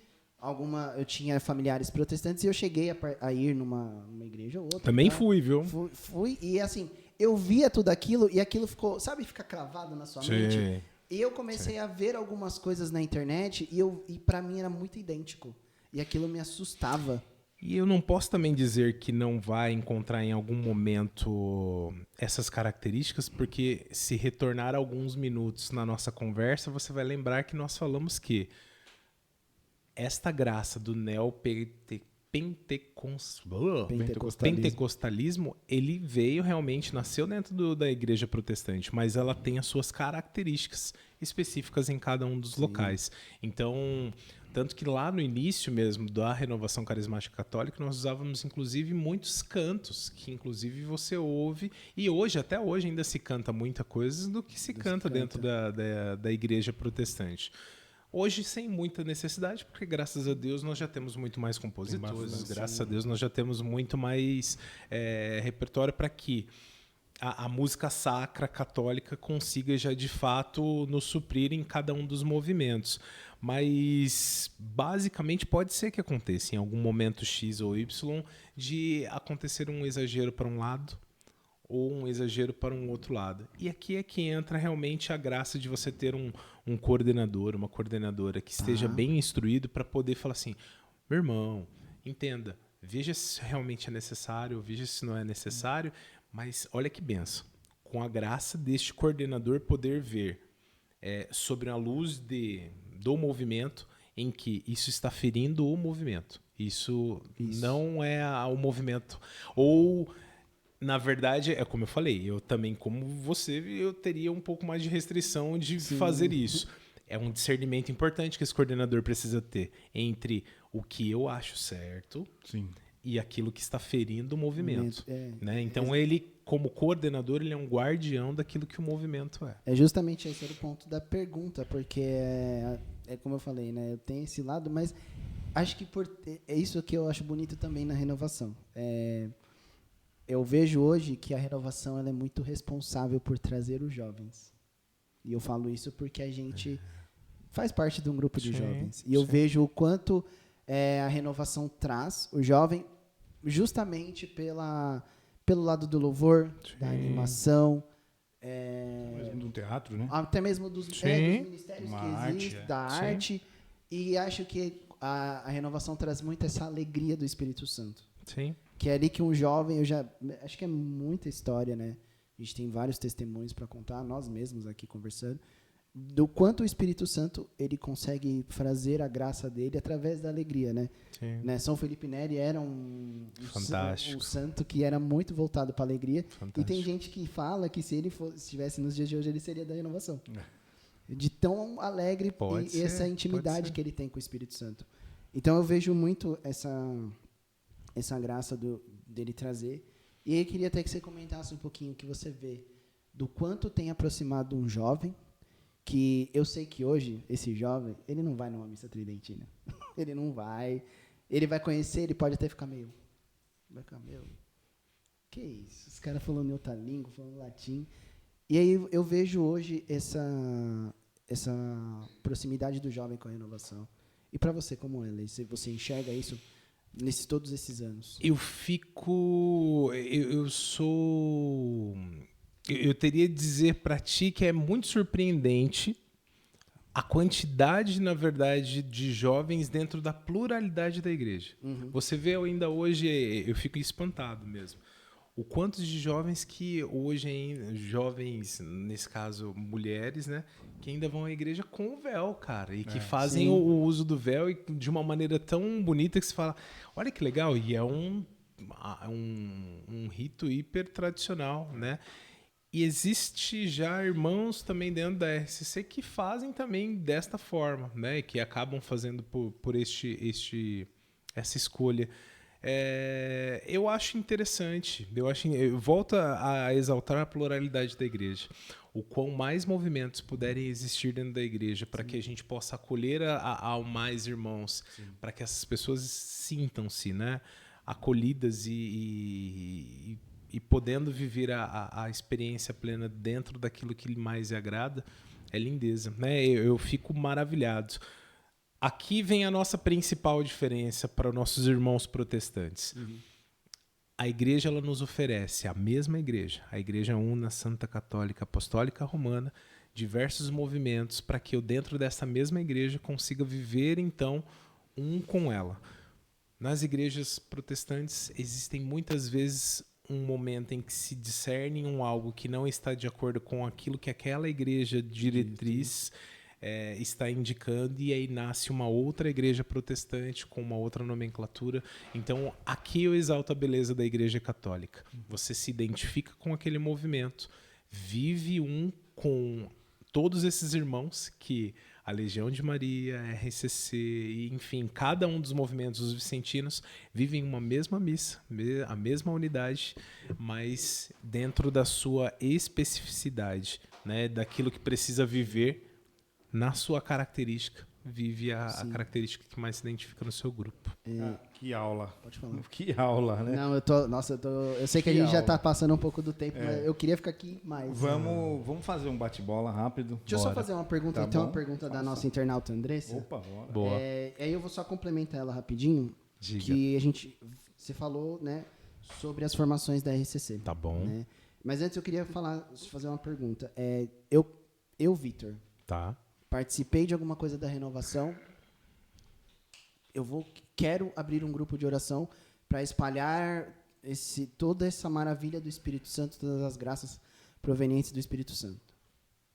eu tinha familiares protestantes e eu cheguei a ir numa igreja ou outra. Também fui, viu? Fui e assim, eu via tudo aquilo e aquilo ficou, sabe, fica cravado na sua mente. E eu comecei a ver algumas coisas na internet e para mim era muito idêntico. E aquilo me assustava. E eu não posso também dizer que não vai encontrar em algum momento essas características, porque se retornar alguns minutos na nossa conversa, você vai lembrar que nós falamos que esta graça do pentecostalismo, ele veio realmente, nasceu dentro da igreja protestante, mas ela tem as suas características específicas em cada um dos locais. Então, tanto que lá no início mesmo da renovação carismática católica, nós usávamos inclusive muitos cantos, que inclusive você ouve, e hoje, até hoje, ainda se canta muita coisa do que se canta dentro da igreja protestante. Hoje, sem muita necessidade, porque graças a Deus nós já temos muito mais compositores, graças a Deus nós já temos muito mais repertório para que a música sacra católica consiga já de fato nos suprir em cada um dos movimentos. Mas, basicamente, pode ser que aconteça em algum momento X ou Y de acontecer um exagero para um lado ou um exagero para um outro lado. E aqui é que entra realmente a graça de você ter um coordenador, uma coordenadora que esteja bem instruído para poder falar assim, meu irmão, entenda, veja se realmente é necessário, veja se não é necessário, mas olha que benção, com a graça deste coordenador poder ver sobre a luz do movimento em que isso está ferindo o movimento. Isso. Não é o movimento. Ou... Na verdade, é como eu falei, eu também, como você, eu teria um pouco mais de restrição de fazer isso. É um discernimento importante que esse coordenador precisa ter entre o que eu acho certo e aquilo que está ferindo o movimento. Né? Então, ele, como coordenador, ele é um guardião daquilo que o movimento é. É justamente esse era o ponto da pergunta, porque é como eu falei, né? Eu tenho esse lado, mas acho que é isso que eu acho bonito também na renovação. Eu vejo hoje que a renovação ela é muito responsável por trazer os jovens. E eu falo isso porque a gente faz parte de um grupo de jovens. E eu vejo o quanto a renovação traz o jovem justamente pelo lado do louvor, da animação. Mesmo do teatro, né? Até mesmo dos ministérios que existem, da arte. E acho que a renovação traz muito essa alegria do Espírito Santo. Sim. Que é ali que um jovem, acho que é muita história, né? A gente tem vários testemunhos para contar, nós mesmos aqui conversando, do quanto o Espírito Santo ele consegue trazer a graça dele através da alegria, né? Sim. Né? São Felipe Neri era um santo que era muito voltado para a alegria. Fantástico. E tem gente que fala que se ele estivesse nos dias de hoje, ele seria da renovação. De tão alegre e essa intimidade que ele tem com o Espírito Santo. Então eu vejo muito essa graça dele trazer. E aí eu queria até que você comentasse um pouquinho o que você vê do quanto tem aproximado um jovem, que eu sei que hoje, esse jovem, ele não vai numa missa tridentina. Ele não vai. Ele vai conhecer, ele pode até ficar meio... que isso? Os caras falando em outra língua, falando latim. E aí eu vejo hoje essa proximidade do jovem com a renovação. E para você, como é, Lei? Você enxerga isso todos esses anos? Eu teria de dizer para ti que é muito surpreendente a quantidade, na verdade, de jovens dentro da pluralidade da igreja. Você vê ainda hoje, eu fico espantado mesmo, o quanto de jovens que hoje, jovens, nesse caso mulheres, né, que ainda vão à igreja com o véu, cara, e que fazem o uso do véu e de uma maneira tão bonita que se fala, olha que legal, e é um rito hiper tradicional, né? E existe já irmãos também dentro da RCC que fazem também desta forma, né? Que acabam fazendo por essa escolha. Eu acho interessante. Eu volto a exaltar a pluralidade da igreja. O quão mais movimentos puderem existir dentro da igreja para que a gente possa acolher ao mais irmãos, para que essas pessoas sintam-se, né, acolhidas e podendo viver a experiência plena dentro daquilo que lhe mais agrada, é lindeza, né? Eu fico maravilhado. Aqui vem a nossa principal diferença para nossos irmãos protestantes. A igreja ela nos oferece, a mesma igreja, a Igreja Una, Santa Católica, Apostólica Romana, diversos movimentos para que eu, dentro dessa mesma igreja, consiga viver, então, um com ela. Nas igrejas protestantes, existem muitas vezes um momento em que se discerne algo que não está de acordo com aquilo que aquela igreja diretriz está indicando, e aí nasce uma outra igreja protestante com uma outra nomenclatura. Então, aqui eu exalto a beleza da igreja católica. Você se identifica com aquele movimento, vive com todos esses irmãos que a Legião de Maria, a RCC, e, enfim, cada um dos movimentos dos vicentinos vivem uma mesma missa, a mesma unidade, mas dentro da sua especificidade, né, daquilo que precisa viver na sua característica, vive a característica que mais se identifica no seu grupo. Que aula. Pode falar. Que aula, né? Não, eu sei que a gente já tá passando um pouco do tempo, mas eu queria ficar aqui mais. Vamos fazer um bate-bola rápido. Deixa eu só fazer uma pergunta, Tá então, bom? uma pergunta da nossa internauta Andressa. Opa, bora. Boa. Aí eu vou só complementar ela rapidinho, Diga. que você falou, né, sobre as formações da RCC. Tá bom. Né? Mas antes eu queria fazer uma pergunta. Eu, Vitor, Tá. participei de alguma coisa da renovação. Quero abrir um grupo de oração para espalhar toda essa maravilha do Espírito Santo, todas as graças provenientes do Espírito Santo.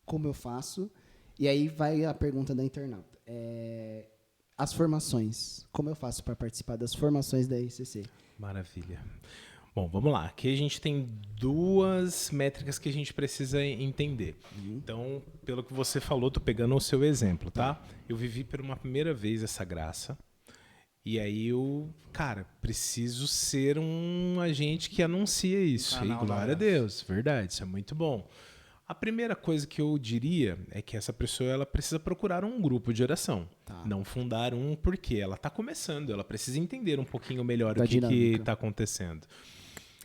Como eu faço? E aí vai a pergunta da internauta. As formações. Como eu faço para participar das formações da RCC? Maravilha. Bom, vamos lá. Aqui a gente tem duas métricas que a gente precisa entender. Então, pelo que você falou, tô pegando o seu exemplo, tá? Eu vivi por uma primeira vez essa graça. E aí preciso ser um agente que anuncia isso. E glória a Deus, verdade, isso é muito bom. A primeira coisa que eu diria é que essa pessoa ela precisa procurar um grupo de oração. Tá. Não fundar um, porque ela está começando, ela precisa entender um pouquinho melhor Da o que dinâmica. está acontecendo.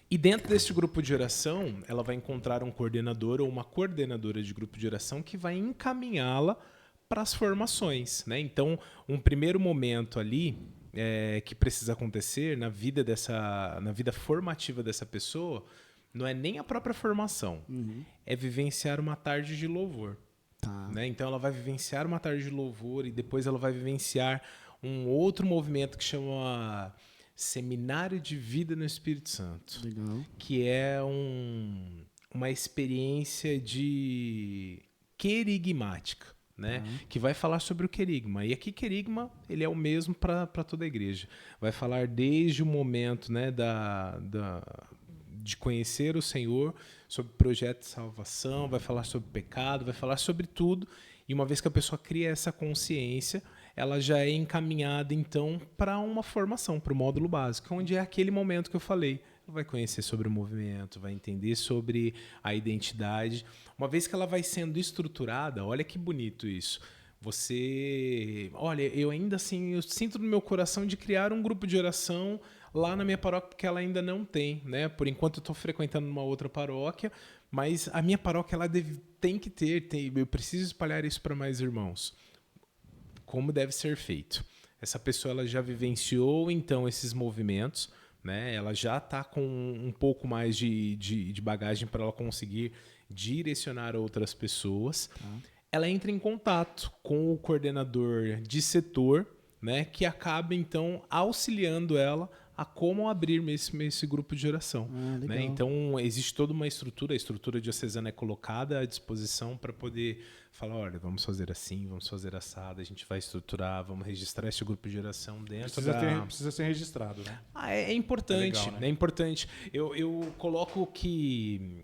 E dentro desse grupo de oração, ela vai encontrar um coordenador ou uma coordenadora de grupo de oração que vai encaminhá-la para as formações, né? Então, um primeiro momento ali que precisa acontecer na vida formativa dessa pessoa não é nem a própria formação, é vivenciar uma tarde de louvor. Tá. Né? Então, ela vai vivenciar uma tarde de louvor e depois ela vai vivenciar um outro movimento que chama Seminário de Vida no Espírito Santo. Legal. Que é uma experiência de querigmática, né? Que vai falar sobre o querigma. E aqui querigma ele é o mesmo para toda a igreja. Vai falar desde o momento, né, de conhecer o Senhor, sobre o projeto de salvação, vai falar sobre pecado, vai falar sobre tudo. E uma vez que a pessoa cria essa consciência, ela já é encaminhada, então, para uma formação, para o módulo básico, onde é aquele momento que eu falei. Vai conhecer sobre o movimento, vai entender sobre a identidade. Uma vez que ela vai sendo estruturada, olha que bonito isso. Olha, eu ainda assim, eu sinto no meu coração de criar um grupo de oração lá na minha paróquia, porque ela ainda não tem, né? Por enquanto eu estou frequentando uma outra paróquia, mas a minha paróquia ela tem que ter, eu preciso espalhar isso para mais irmãos. Como deve ser feito? Essa pessoa ela já vivenciou, então, esses movimentos, né? Ela já está com um pouco mais de bagagem para ela conseguir direcionar outras pessoas. Ela entra em contato com o coordenador de setor, né? Que acaba, então, auxiliando ela a como abrir esse grupo de oração. Né? Então, existe toda uma estrutura, a estrutura diocesana é colocada à disposição para poder falar, olha, vamos fazer assim, vamos fazer assado, a gente vai estruturar, vamos registrar esse grupo de oração dentro Precisa ser registrado, né? É importante, legal, né? É importante. Eu coloco que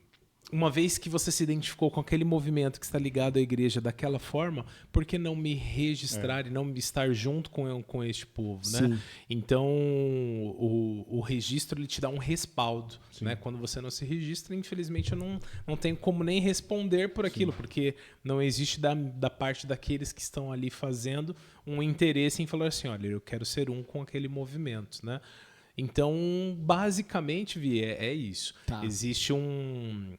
uma vez que você se identificou com aquele movimento que está ligado à igreja daquela forma, por que não me registrar e não me estar junto com este povo, né? Então, o registro ele te dá um respaldo, né? Quando você não se registra, infelizmente eu não tenho como nem responder por aquilo, porque não existe da parte daqueles que estão ali fazendo um interesse em falar assim, olha, eu quero ser um com aquele movimento, né? Então, basicamente, Vi, é isso. Tá. Existe um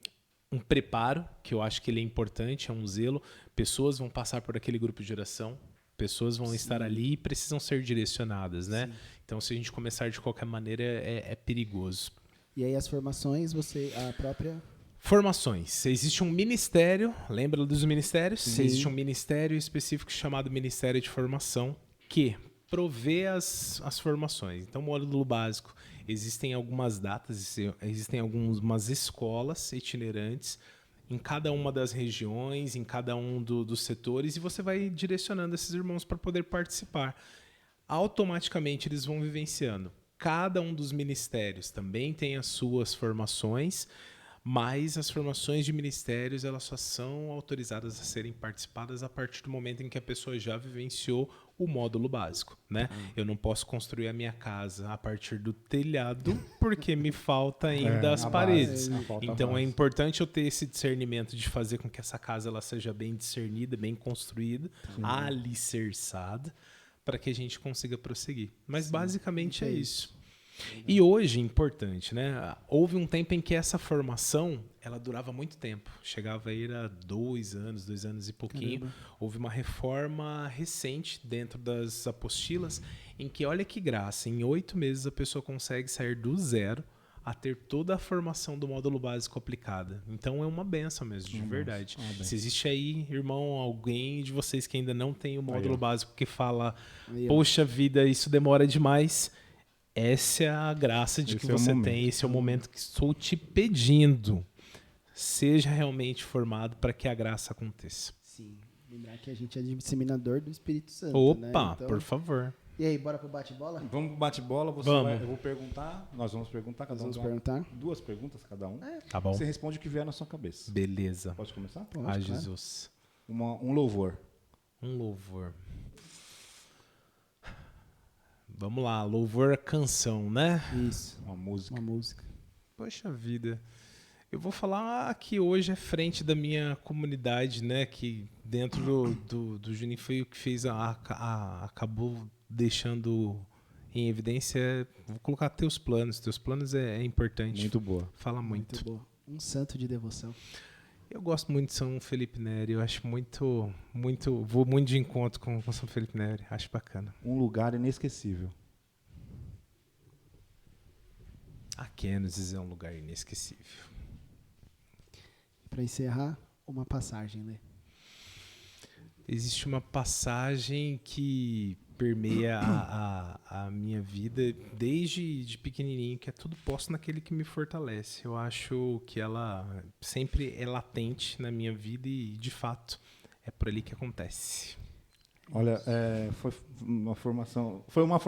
preparo, que eu acho que ele é importante, é um zelo. Pessoas vão passar por aquele grupo de oração, pessoas vão estar ali e precisam ser direcionadas, né? Então, se a gente começar de qualquer maneira, é perigoso. E aí as formações, a própria... Formações. Existe um ministério, lembra dos ministérios? Sim. Existe um ministério específico chamado Ministério de Formação, que provê as formações. Então, módulo básico, existem algumas datas, existem algumas escolas itinerantes em cada uma das regiões, em cada um dos setores, e você vai direcionando esses irmãos para poder participar. Automaticamente eles vão vivenciando. Cada um dos ministérios também tem as suas formações, mas as formações de ministérios elas só são autorizadas a serem participadas a partir do momento em que a pessoa já vivenciou o módulo básico, né? Eu não posso construir a minha casa a partir do telhado porque me falta ainda as paredes. Então é importante eu ter esse discernimento de fazer com que essa casa ela seja bem discernida, bem construída, alicerçada, para que a gente consiga prosseguir. Mas basicamente é isso. E hoje, importante, né? Houve um tempo em que essa formação ela durava muito tempo. Chegava a ir a 2 anos e pouquinho. Caramba. Houve uma reforma recente dentro das apostilas em que, olha que graça, em 8 meses a pessoa consegue sair do zero a ter toda a formação do módulo básico aplicada. Então é uma benção mesmo, de verdade. Se existe aí, irmão, alguém de vocês que ainda não tem o módulo básico que fala, poxa vida, isso demora demais, essa é a graça de que você tem, esse é o momento que estou te pedindo. Seja realmente formado para que a graça aconteça. Sim, lembrar que a gente é disseminador do Espírito Santo. Opa, né? Então, por favor. E aí, bora pro bate-bola? Vamos pro bate-bola, eu vou perguntar, nós vamos perguntar, cada um perguntar 2 perguntas cada um. Tá bom. Você responde o que vier na sua cabeça. Beleza. Pode começar? Pode, Ah, claro. Jesus. Um louvor. Um louvor. Vamos lá, louvor canção, né? Isso, Uma música. uma música. Poxa vida. Eu vou falar que hoje é frente da minha comunidade, né? Que dentro do Juninho foi o que fez acabou deixando em evidência. Vou colocar teus planos. Teus planos é importante. Muito boa. Fala muito. Muito boa. Um santo de devoção. Eu gosto muito de São Felipe Neri. Eu acho vou muito de encontro com São Felipe Neri. Acho bacana. Um lugar inesquecível. A Kennedy é um lugar inesquecível. Para encerrar, uma passagem, Lê. Existe uma passagem que permeia a minha vida desde de pequenininho, que é tudo posto naquele que me fortalece. Eu acho que ela sempre é latente na minha vida e, de fato, é por ali que acontece. Olha, foi uma formação pra gente. Foi uma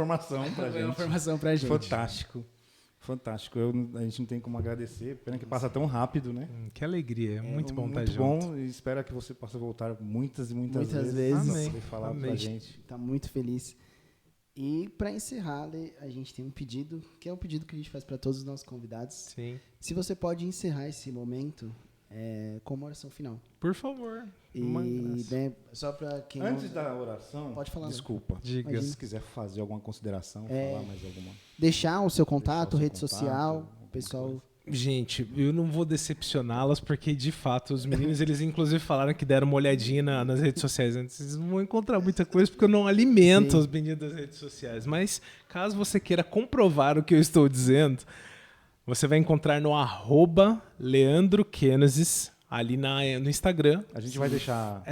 formação pra gente. Fantástico. A gente não tem como agradecer. Pena que passa tão rápido, né? Que alegria. É muito bom estar muito junto. bom. E espero que você possa voltar muitas e muitas Muitas vezes. vezes. Pra poder falar Amém. pra gente. Tá muito feliz. E para encerrar, Lê, a gente tem um pedido, que é um pedido que a gente faz para todos os nossos convidados. Sim. Se você pode encerrar esse momento com uma oração final. Por favor. E, né, só para quem Antes da oração, Pode falar, desculpa. Diga. Se quiser fazer alguma consideração, falar mais alguma. deixar o seu contato, Deixar o seu rede contato, social, alguma o pessoal. coisa. Gente, eu não vou decepcioná-las, porque de fato os meninos, eles inclusive falaram que deram uma olhadinha nas redes sociais antes. Vocês não vão encontrar muita coisa porque eu não alimento as benditas redes sociais. Mas caso você queira comprovar o que eu estou dizendo, você vai encontrar no @LeandroKenesis, ali no Instagram. A gente vai deixar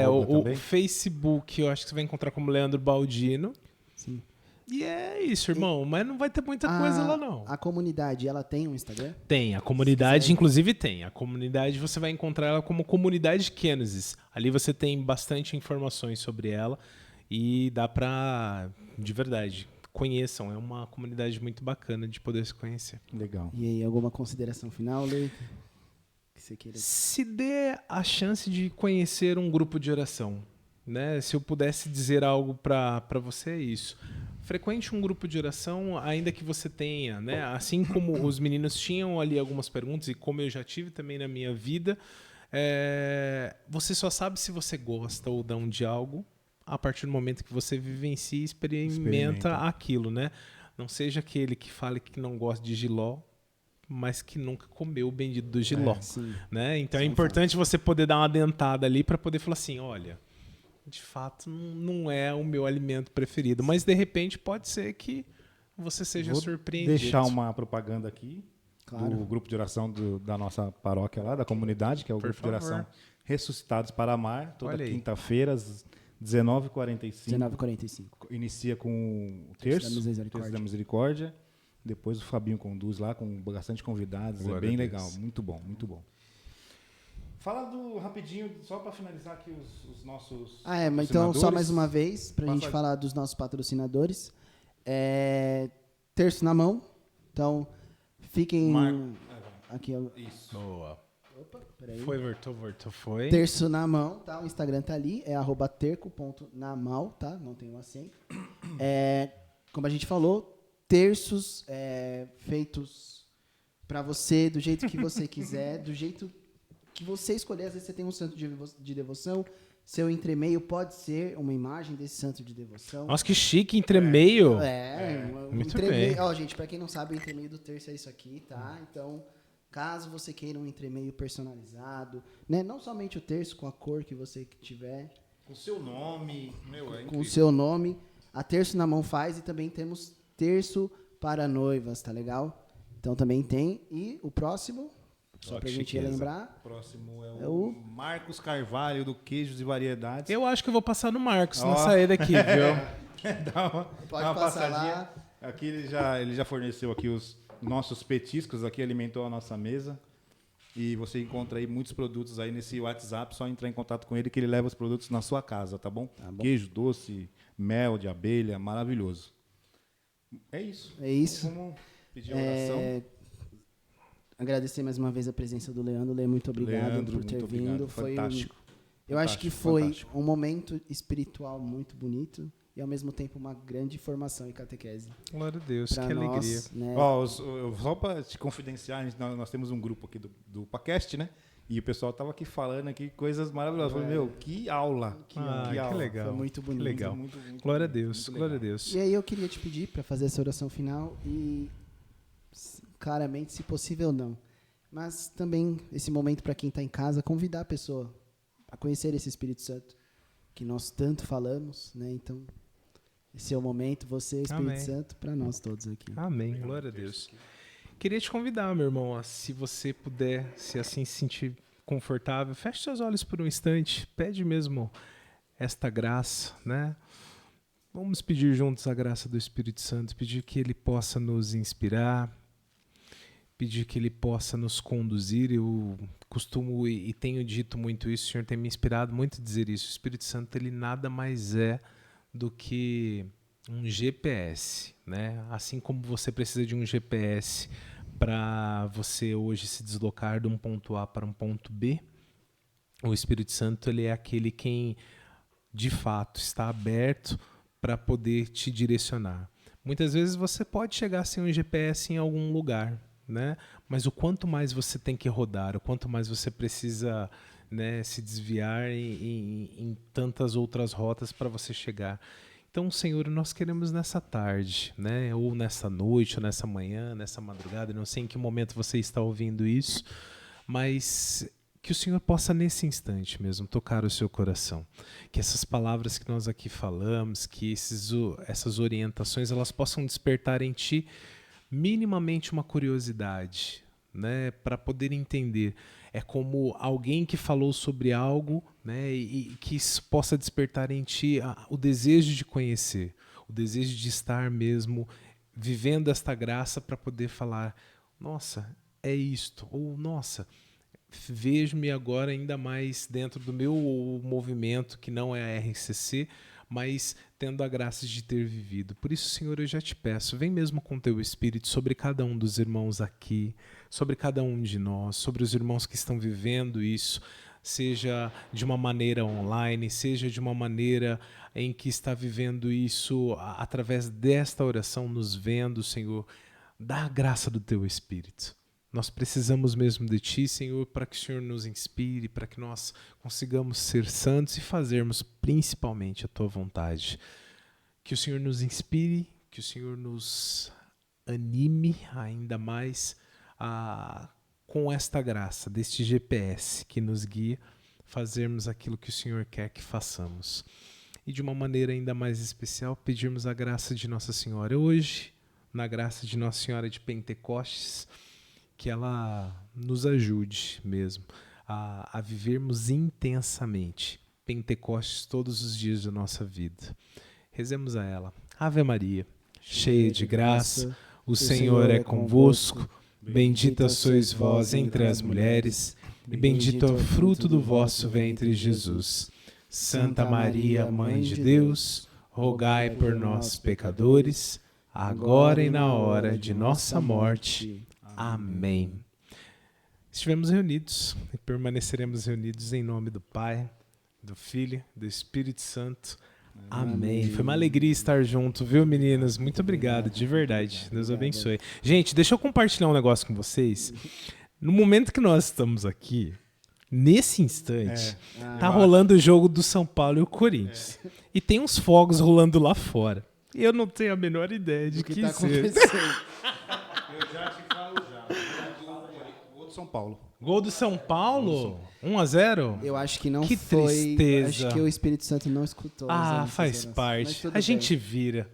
O também. Facebook, eu acho que você vai encontrar como Leandro Baldino. Sim. E é isso, irmão. Mas não vai ter muita coisa lá, não. A comunidade, ela tem um Instagram? Tem, a comunidade inclusive tem. A comunidade você vai encontrar ela como Comunidade Kenesis. Ali você tem bastante informações sobre ela e dá pra, de verdade, conheçam. É uma comunidade muito bacana de poder se conhecer. Legal. E aí, alguma consideração final, Lê? Que você queira... Se dê a chance de conhecer um grupo de oração, né? Se eu pudesse dizer algo para você, é isso. Frequente um grupo de oração, ainda que você tenha, né? Assim como os meninos tinham ali algumas perguntas, e como eu já tive também na minha vida, você só sabe se você gosta ou não de algo a partir do momento que você vivencia e experimenta aquilo, né? Não seja aquele que fale que não gosta de jiló, mas que nunca comeu o bendito do jiló, né? Então é importante você poder dar uma dentada ali para poder falar assim, olha, de fato não é o meu alimento preferido, mas de repente pode ser que você seja surpreendido. Deixar uma propaganda aqui Claro. do grupo de oração da nossa paróquia lá, da comunidade, que é o grupo de oração Ressuscitados para Amar, toda quinta-feira às 19h45. 19h45. Inicia com o terço da Misericórdia. Depois o Fabinho conduz lá com bastante convidados. Glória é bem a Deus. legal, muito bom, muito bom. Fala rapidinho, só para finalizar aqui os nossos mas então só mais patrocinadores. uma vez, pra gente Passa- falar dos nossos patrocinadores. Terço na mão. Então, fiquem aqui. Isso. Boa. Opa, peraí. Foi. Terço na mão, tá? O Instagram tá ali, é @terco.namal, tá? Não tem um acento. Como a gente falou, terços feitos pra você, do jeito que você quiser, do jeito que você escolher. Às vezes você tem um santo de devoção, seu entremeio pode ser uma imagem desse santo de devoção. Nossa, que chique, entremeio. Um Muito entremeio. bem. Ó, gente, pra quem não sabe, o entremeio do terço é isso aqui, tá? Então, caso você queira um entremeio personalizado, né? Não somente o terço, com a cor que você tiver, Com o seu nome, meu, é com o incrível. seu nome, a Terço na Mão faz, e também temos terço para noivas, tá legal? Então também tem. E o próximo, só Ó, pra que gente chiqueza. lembrar, O próximo é É o o- Marcos Carvalho, do Queijos e Variedades. Eu acho que eu vou passar no Marcos Ó. na saída aqui, viu? Dá uma Pode passar passadinha. lá. Aqui ele já forneceu aqui os nossos petiscos, aqui alimentou a nossa mesa. E você encontra aí muitos produtos aí nesse WhatsApp, só entrar em contato com ele que ele leva os produtos na sua casa, tá bom? Tá bom. Queijo doce, mel de abelha, maravilhoso. É isso. É isso. Vamos pedir a oração. Agradecer mais uma vez a presença do Leandro. Lê, muito obrigado Leandro, por ter muito vindo. obrigado. Foi Fantástico. eu acho que Fantástico, foi fantástico. um momento espiritual muito bonito e, ao mesmo tempo, uma grande formação e catequese. Glória a Deus, Pra que nós, alegria. né? Ó, só para te confidenciar, nós temos um grupo aqui do Pacast, né? E o pessoal tava aqui falando aqui coisas maravilhosas. Eu falei, meu, que aula. Que aula. legal. Foi muito bonito. Que legal. Muito Glória a bonito, Deus, muito glória a legal. Deus. E aí eu queria te pedir para fazer essa oração final e, claramente, se possível, não. Mas também, esse momento para quem está em casa, convidar a pessoa a conhecer esse Espírito Santo, que nós tanto falamos, né? Então, esse é o momento, você, Espírito Amém. Santo, para nós todos aqui. Amém, glória a Deus. Queria te convidar, meu irmão, se você puder, se assim se sentir confortável, feche seus olhos por um instante, pede mesmo esta graça, né? Vamos pedir juntos a graça do Espírito Santo, pedir que ele possa nos inspirar, pedir que ele possa nos conduzir. Eu costumo e tenho dito muito isso, o Senhor tem me inspirado muito a dizer isso. O Espírito Santo, ele nada mais é do que um GPS, né? Assim como você precisa de um GPS para você hoje se deslocar de um ponto A para um ponto B, o Espírito Santo, ele é aquele quem de fato está aberto para poder te direcionar. Muitas vezes você pode chegar sem um GPS em algum lugar, né? Mas o quanto mais você tem que rodar, o quanto mais você precisa, né, se desviar em tantas outras rotas para você chegar. Então, Senhor, nós queremos nessa tarde, né, ou nessa noite, ou nessa manhã, nessa madrugada, não sei em que momento você está ouvindo isso, mas que o Senhor possa nesse instante mesmo tocar o seu coração. Que essas palavras que nós aqui falamos, que essas orientações, elas possam despertar em ti minimamente uma curiosidade, né, para poder entender. É como alguém que falou sobre algo, né, e que isso possa despertar em ti o desejo de conhecer, o desejo de estar mesmo vivendo esta graça para poder falar, nossa, é isto, ou nossa, vejo-me agora ainda mais dentro do meu movimento, que não é a RCC, mas tendo a graça de ter vivido. Por isso, Senhor, eu já te peço, vem mesmo com teu Espírito sobre cada um dos irmãos aqui, sobre cada um de nós, sobre os irmãos que estão vivendo isso, seja de uma maneira online, seja de uma maneira em que está vivendo isso através desta oração, nos vendo, Senhor. Dá a graça do teu Espírito. Nós precisamos mesmo de Ti, Senhor, para que o Senhor nos inspire, para que nós consigamos ser santos e fazermos principalmente a Tua vontade. Que o Senhor nos inspire, que o Senhor nos anime ainda mais com esta graça, deste GPS que nos guia, fazermos aquilo que o Senhor quer que façamos. E de uma maneira ainda mais especial, pedirmos a graça de Nossa Senhora hoje, na graça de Nossa Senhora de Pentecostes, que ela nos ajude mesmo a vivermos intensamente Pentecostes todos os dias da nossa vida. Rezemos a ela. Ave Maria, cheia de graça, o Senhor é convosco, bendita sois vós entre as mulheres, e bendito é o fruto do vosso ventre, Jesus. Santa Maria, Mãe de Deus, rogai por nós, pecadores, agora e na hora de nossa morte. Amém. Estivemos reunidos e permaneceremos reunidos em nome do Pai, do Filho, do Espírito Santo. Amém. Foi uma alegria estar junto, viu, meninas? Muito obrigado, de verdade. Deus abençoe. Gente, deixa eu compartilhar um negócio com vocês. No momento que nós estamos aqui, nesse instante, tá rolando o jogo do São Paulo e o Corinthians. E tem uns fogos rolando lá fora. E eu não tenho a menor ideia de que tá seja. acontecendo? Eu já te falo já. Gol do São Paulo. Gol do São Paulo? 1-0? Eu acho que não Que foi. tristeza. Acho que o Espírito Santo não escutou. Ah, faz parte. A gente vira.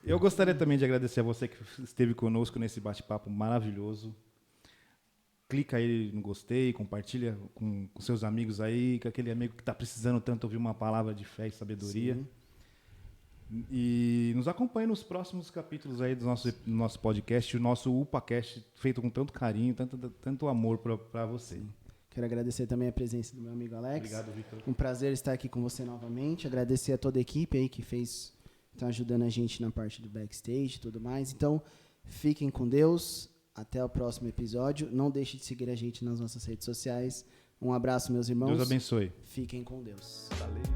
Eu gostaria também de agradecer a você que esteve conosco nesse bate-papo maravilhoso. Clica aí no gostei, compartilha com seus amigos aí, com aquele amigo que está precisando tanto ouvir uma palavra de fé e sabedoria. Sim. E nos acompanhe nos próximos capítulos aí do nosso podcast, o nosso UpaCast, feito com tanto carinho, tanto amor para você. Quero agradecer também a presença do meu amigo Alex. Obrigado, Victor. Um prazer estar aqui com você novamente. Agradecer a toda a equipe aí que estão ajudando a gente na parte do backstage e tudo mais. Então, fiquem com Deus. Até o próximo episódio. Não deixe de seguir a gente nas nossas redes sociais. Um abraço, meus irmãos. Deus abençoe. Fiquem com Deus. Valeu.